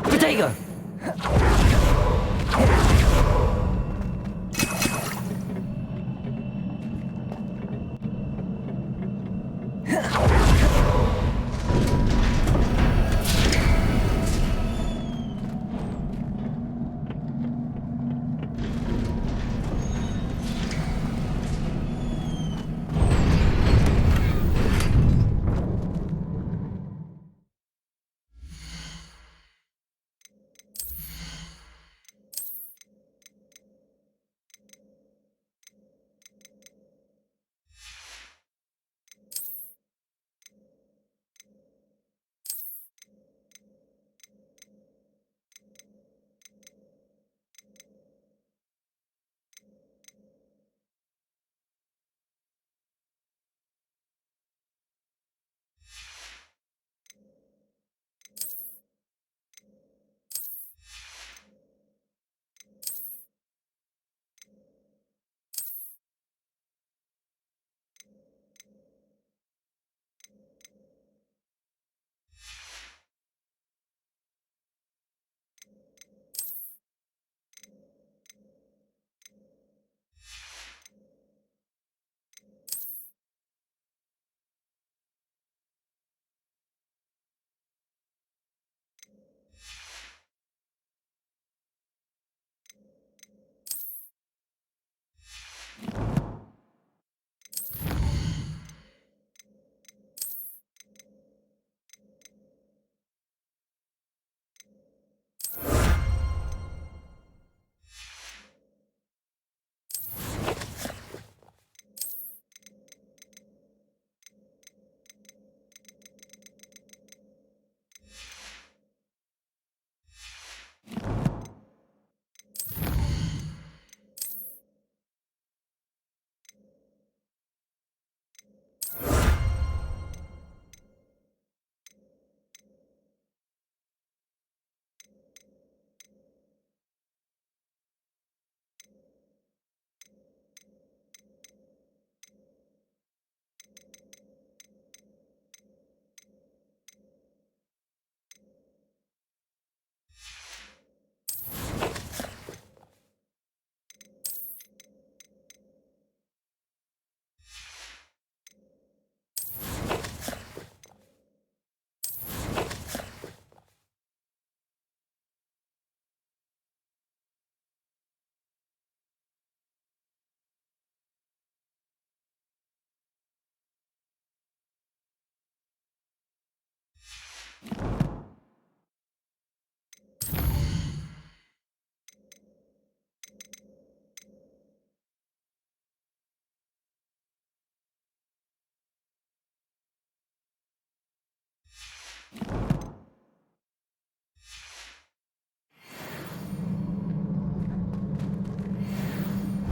Protego!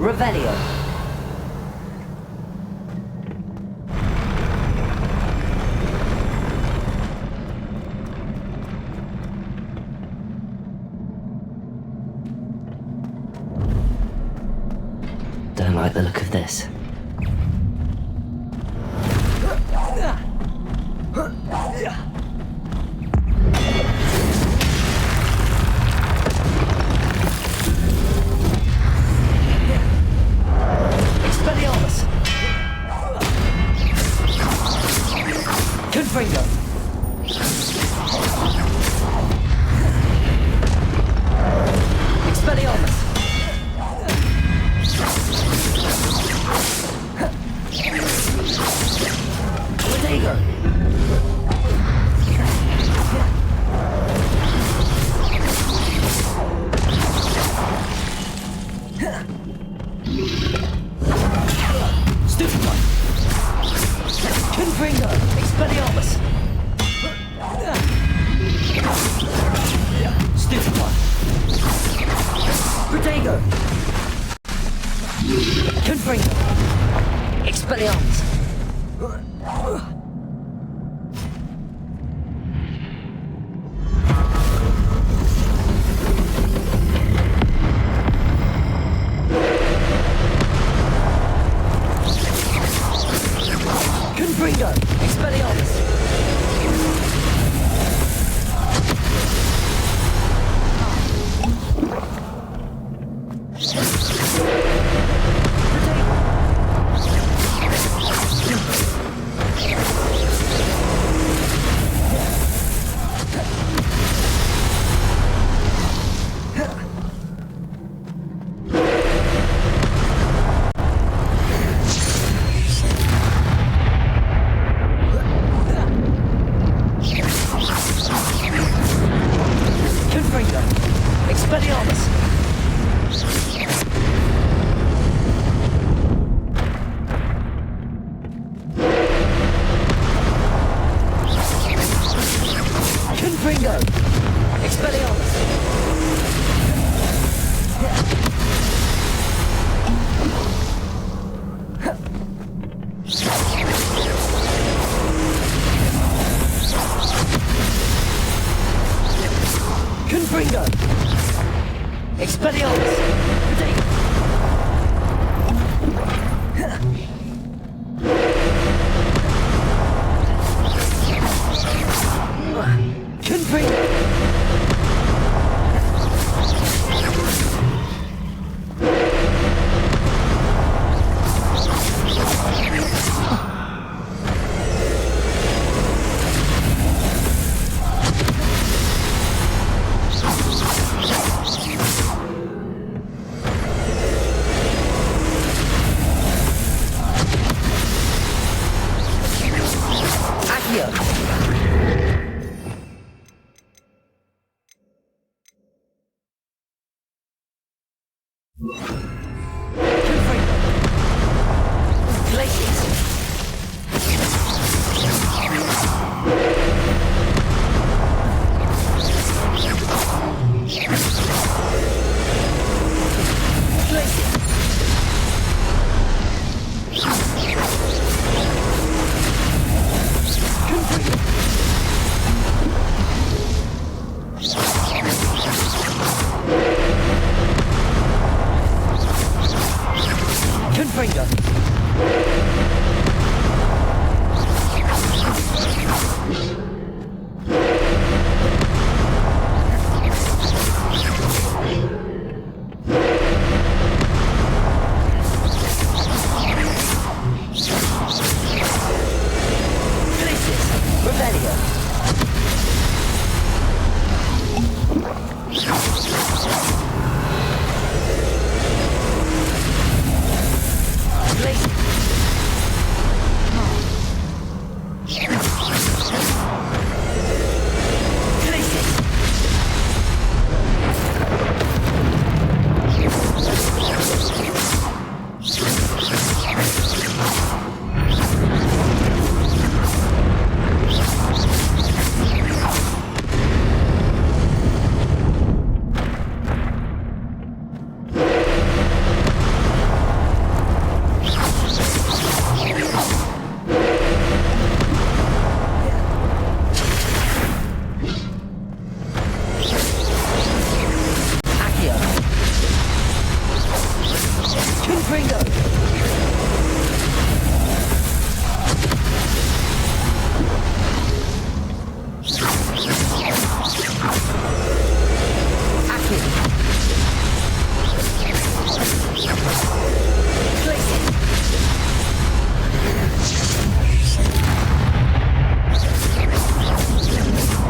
Revelio. Don't like the look of this. Expelliarmus! Confringo! Expelliarmus! Protego! Stupid one! Confringo! Expelliarmus! Stupid one! Protego! Confringo! Expelliarmus! Confringo! Expelliarmus! Confringo! Expelliarmus! Confringo! Expelliarmus! Confringo! Expelliarmus! Protego! Confringo! Accio! Confringo! Glacius! Glacius! Confringo! Confringo! Glacius! Revelio! Glacius!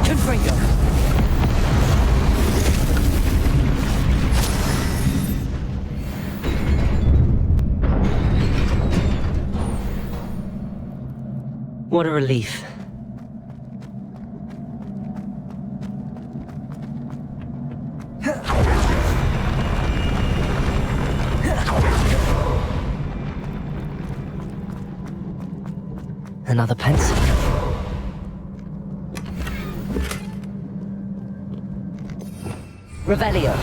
Confringo! What a relief. Another pencil. Revelio.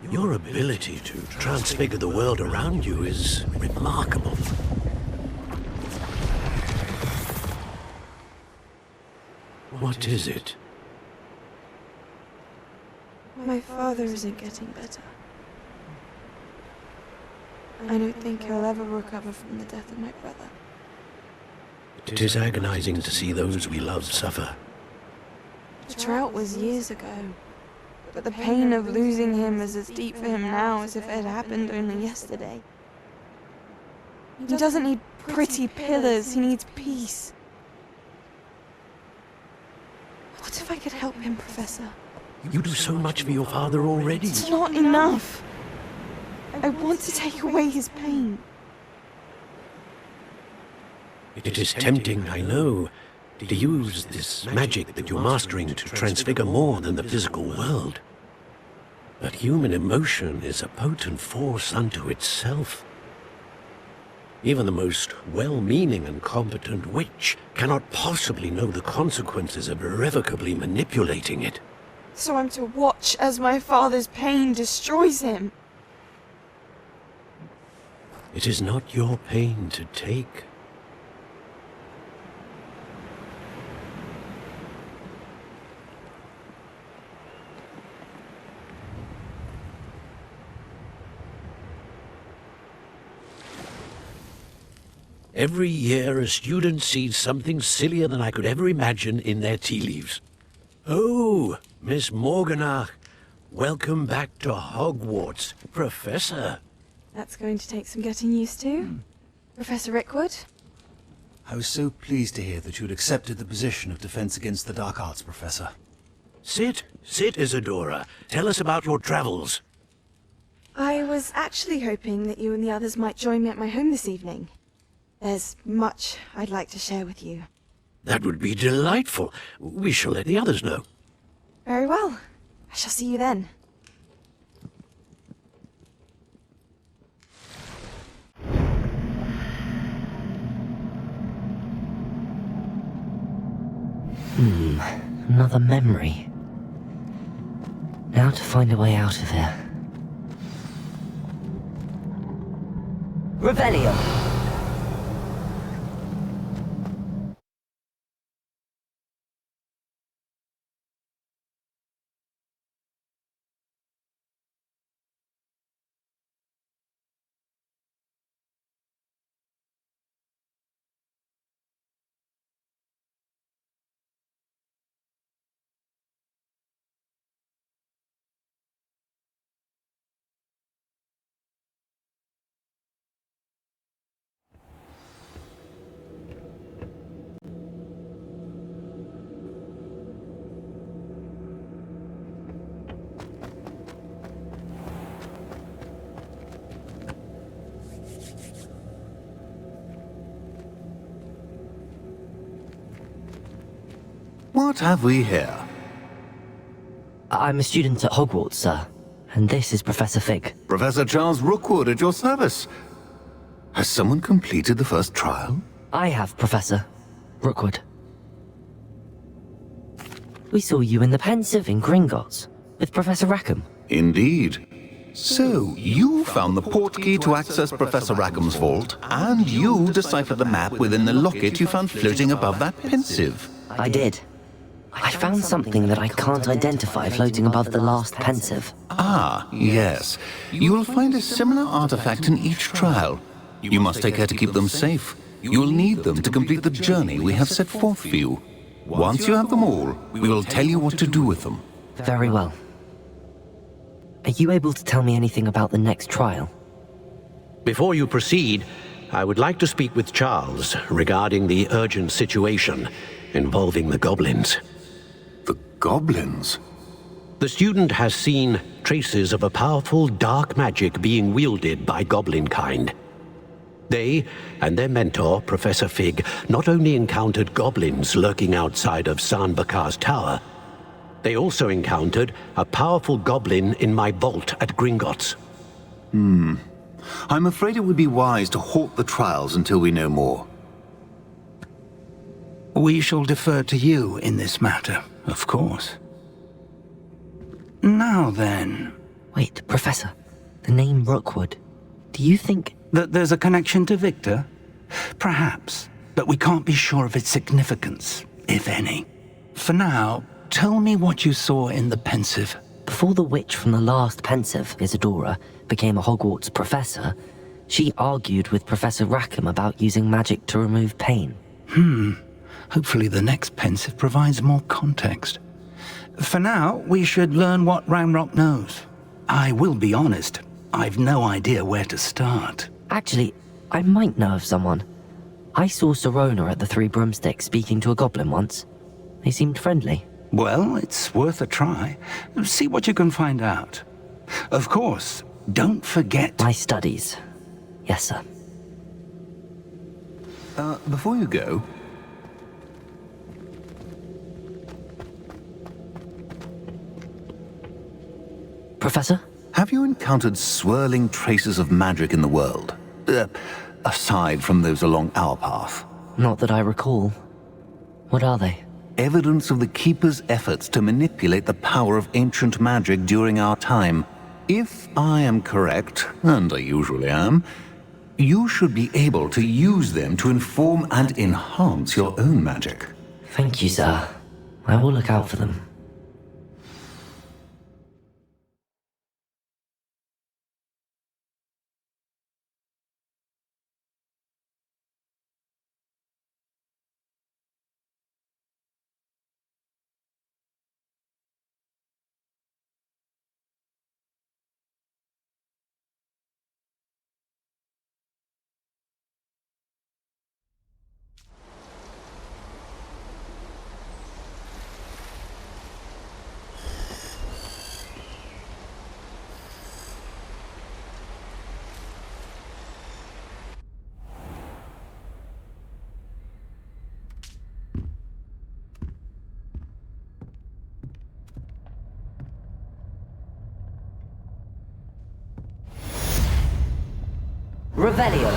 Your ability to transfigure the world around you is remarkable. What is it? My father isn't getting better. I don't think he'll ever recover from the death of my brother. It is agonizing to see those we love suffer. The drought was years ago, but the pain of losing him is as deep for him now as if it had happened only yesterday. He doesn't need pretty pillars, he needs peace. What if I could help him, Professor? You do so much for your father already. It's not enough. I want to take away his pain. It is tempting, I know, to use this magic that you're mastering to transfigure more than the physical world. But human emotion is a potent force unto itself. Even the most well-meaning and competent witch cannot possibly know the consequences of irrevocably manipulating it. So I'm to watch as my father's pain destroys him. It is not your pain to take. Every year, a student sees something sillier than I could ever imagine in their tea leaves. Oh, Miss Morganach, welcome back to Hogwarts, Professor. That's going to take some getting used to. Professor Rickwood? I was so pleased to hear that you'd accepted the position of Defense Against the Dark Arts, Professor. Sit, Isadora. Tell us about your travels. I was actually hoping that you and the others might join me at my home this evening. There's much I'd like to share with you. That would be delightful. We shall let the others know. Very well. I shall see you then. Another memory. Now to find a way out of here. Revelio! What have we here? I'm a student at Hogwarts, sir. And this is Professor Fig. Professor Charles Rookwood at your service. Has someone completed the first trial? I have, Professor Rookwood. We saw you in the Pensive in Gringotts with Professor Rackham. Indeed. So, you found the portkey to access Professor Rackham's vault, and you deciphered the map within the locket you found floating above that Pensive. I did. I found something that I can't identify floating above the last Pensive. Ah, yes. You will find a similar artifact in each trial. You must take care to keep them safe. You will need them to complete the journey we have set forth for you. Once you have them all, we will tell you what to do with them. Very well. Are you able to tell me anything about the next trial? Before you proceed, I would like to speak with Charles regarding the urgent situation involving the goblins. The goblins? The student has seen traces of a powerful dark magic being wielded by goblin kind. They and their mentor, Professor Fig, not only encountered goblins lurking outside of San Bakar's tower, they also encountered a powerful goblin in my vault at Gringotts. I'm afraid it would be wise to halt the trials until we know more. We shall defer to you in this matter, of course. Now then... Wait, Professor. The name Rookwood. Do you think... that there's a connection to Victor? Perhaps, but we can't be sure of its significance, if any. For now, tell me what you saw in the Pensive. Before the witch from the last Pensive, Isadora, became a Hogwarts professor, she argued with Professor Rackham about using magic to remove pain. Hopefully the next Pensive provides more context. For now, we should learn what Ranrock knows. I will be honest, I've no idea where to start. Actually, I might know of someone. I saw Sirona at the Three Broomsticks speaking to a goblin once. They seemed friendly. Well, it's worth a try. See what you can find out. Of course, don't forget... My studies. Yes, sir. Before you go... Professor? Have you encountered swirling traces of magic in the world? Aside from those along our path? Not that I recall. What are they? Evidence of the Keeper's efforts to manipulate the power of ancient magic during our time. If I am correct, and I usually am, you should be able to use them to inform and enhance your own magic. Thank you, sir. I will look out for them. Revelio.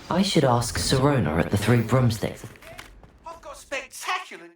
I should ask Sirona at the Three Broomsticks. I've got spectacular...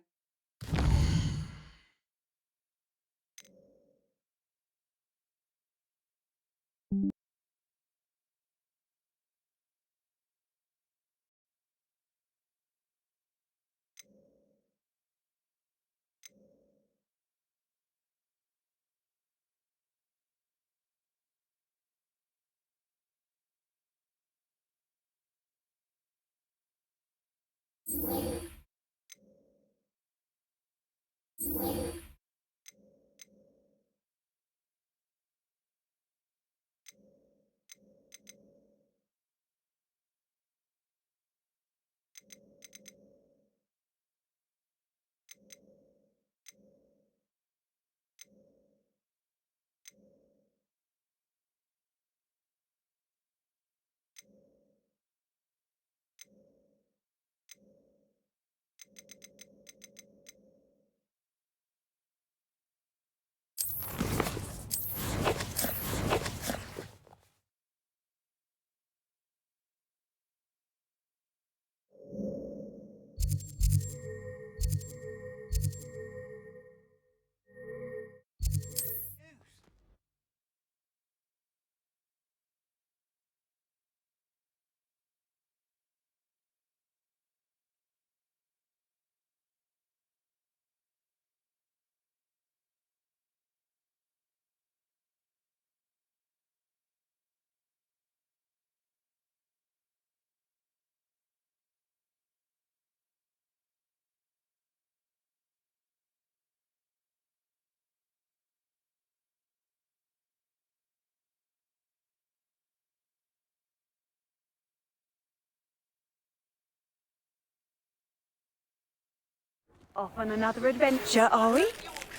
Off on another adventure, are we?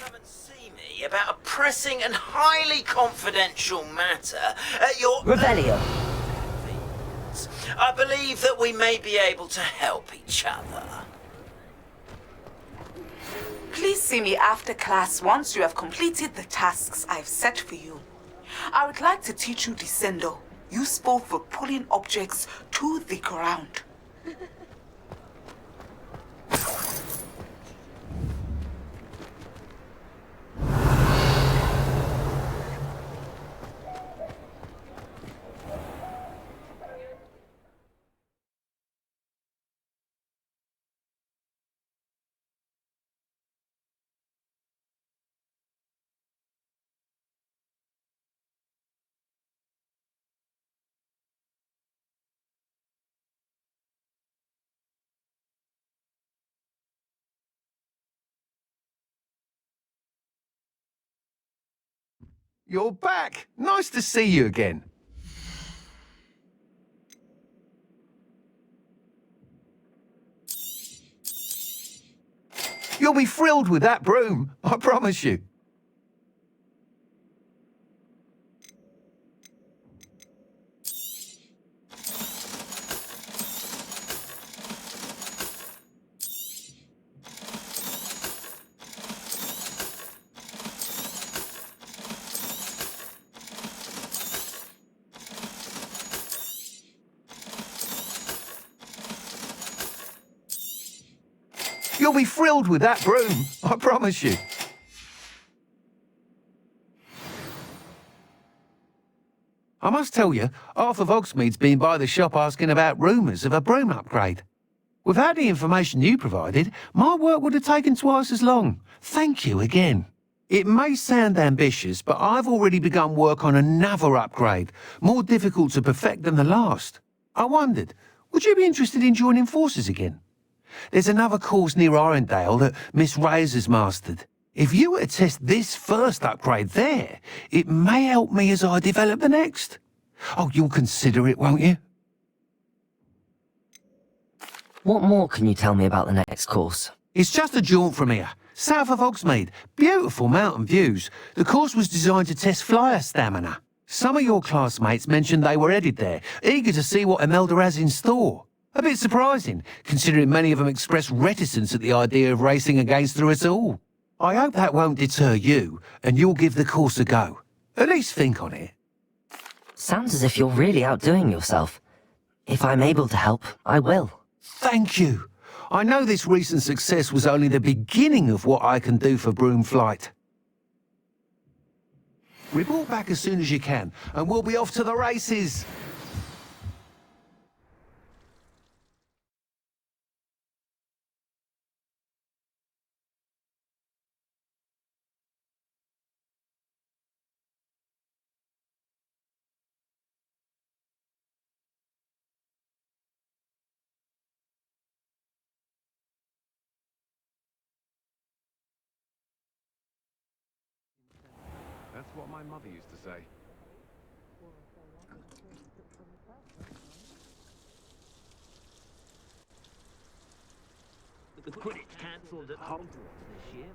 Come and see me about a pressing and highly confidential matter at your... Revelio. I believe that we may be able to help each other. Please see me after class once you have completed the tasks I've set for you. I would like to teach you Descendo, useful for pulling objects to the ground. You're back. Nice to see you again. You'll be thrilled with that broom, I promise you. You'll be thrilled with that broom, I promise you. I must tell you, Arthur Vogsmead's been by the shop asking about rumours of a broom upgrade. Without the information you provided, my work would have taken twice as long. Thank you again. It may sound ambitious, but I've already begun work on another upgrade, more difficult to perfect than the last. I wondered, would you be interested in joining forces again? There's another course near Arendale that Miss Reyes has mastered. If you were to test this first upgrade there, it may help me as I develop the next. Oh, you'll consider it, won't you? What more can you tell me about the next course? It's just a jaunt from here, south of Hogsmeade. Beautiful mountain views. The course was designed to test flyer stamina. Some of your classmates mentioned they were headed there, eager to see what Imelda has in store. A bit surprising, considering many of them expressed reticence at the idea of racing against her at all. I hope that won't deter you, and you'll give the course a go. At least think on it. Sounds as if you're really outdoing yourself. If I'm able to help, I will. Thank you. I know this recent success was only the beginning of what I can do for Broom Flight. Report back as soon as you can, and we'll be off to the races. That's what my mother used to say. The Quidditch cancelled at Hogwarts this year.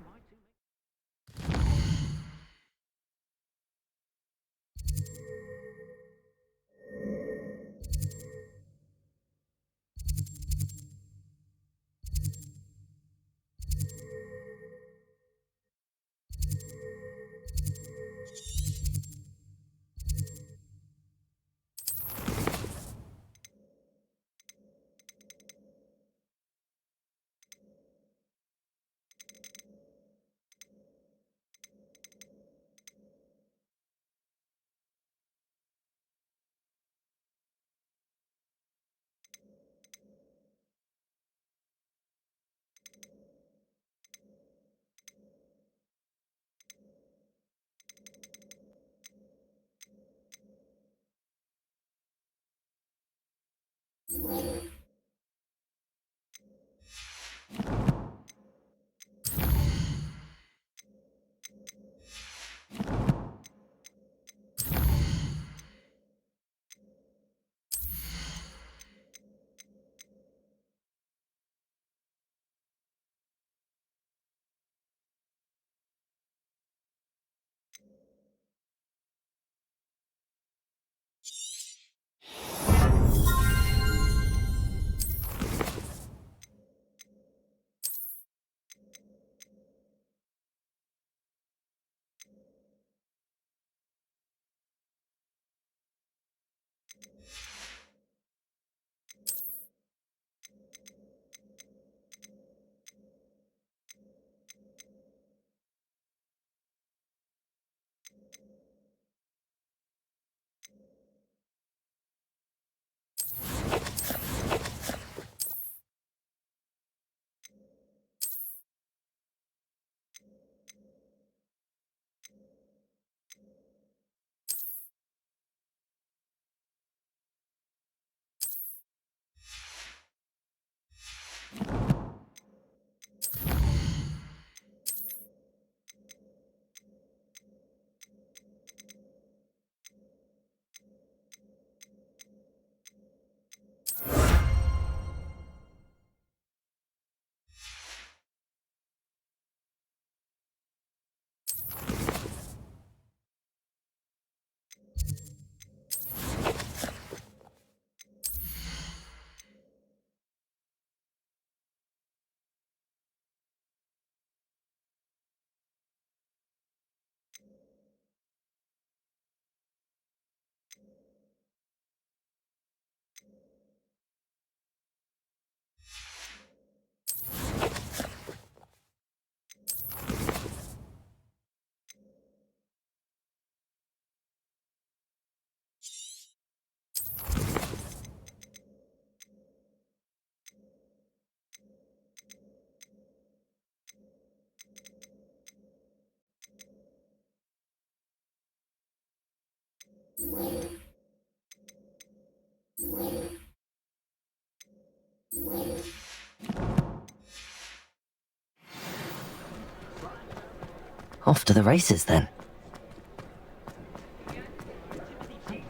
Off to the races then.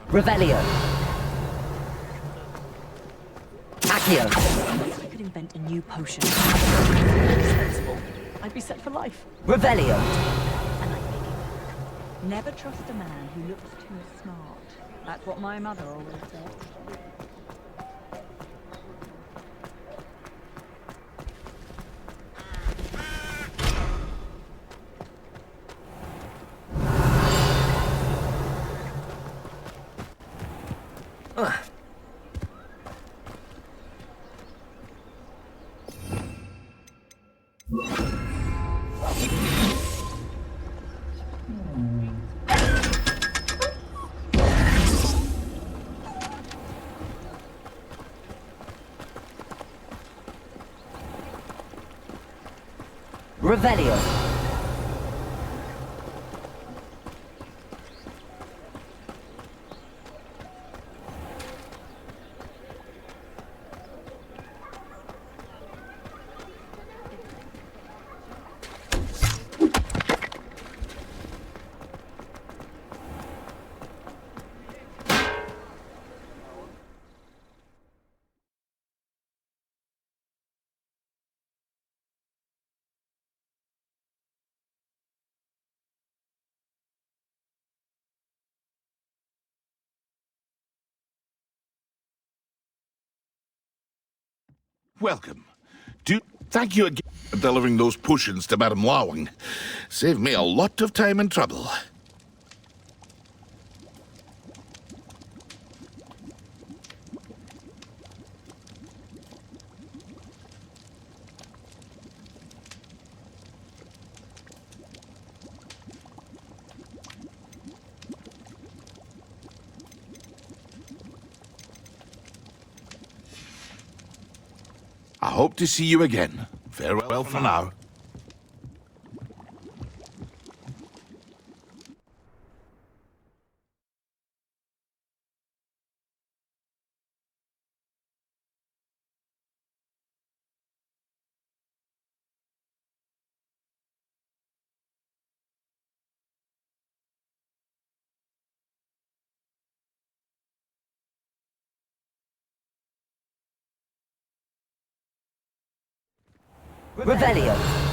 Revelio. Accio. I could invent a new potion. Sensible. I'd be set for life. Revelio. And I'd make it. Never trust a man who looks too smart. That's what my mother always said. Revelio. Welcome. Thank you again for delivering those potions to Madame Lawing. Saved me a lot of time and trouble. I hope to see you again. Farewell for now. Revelio.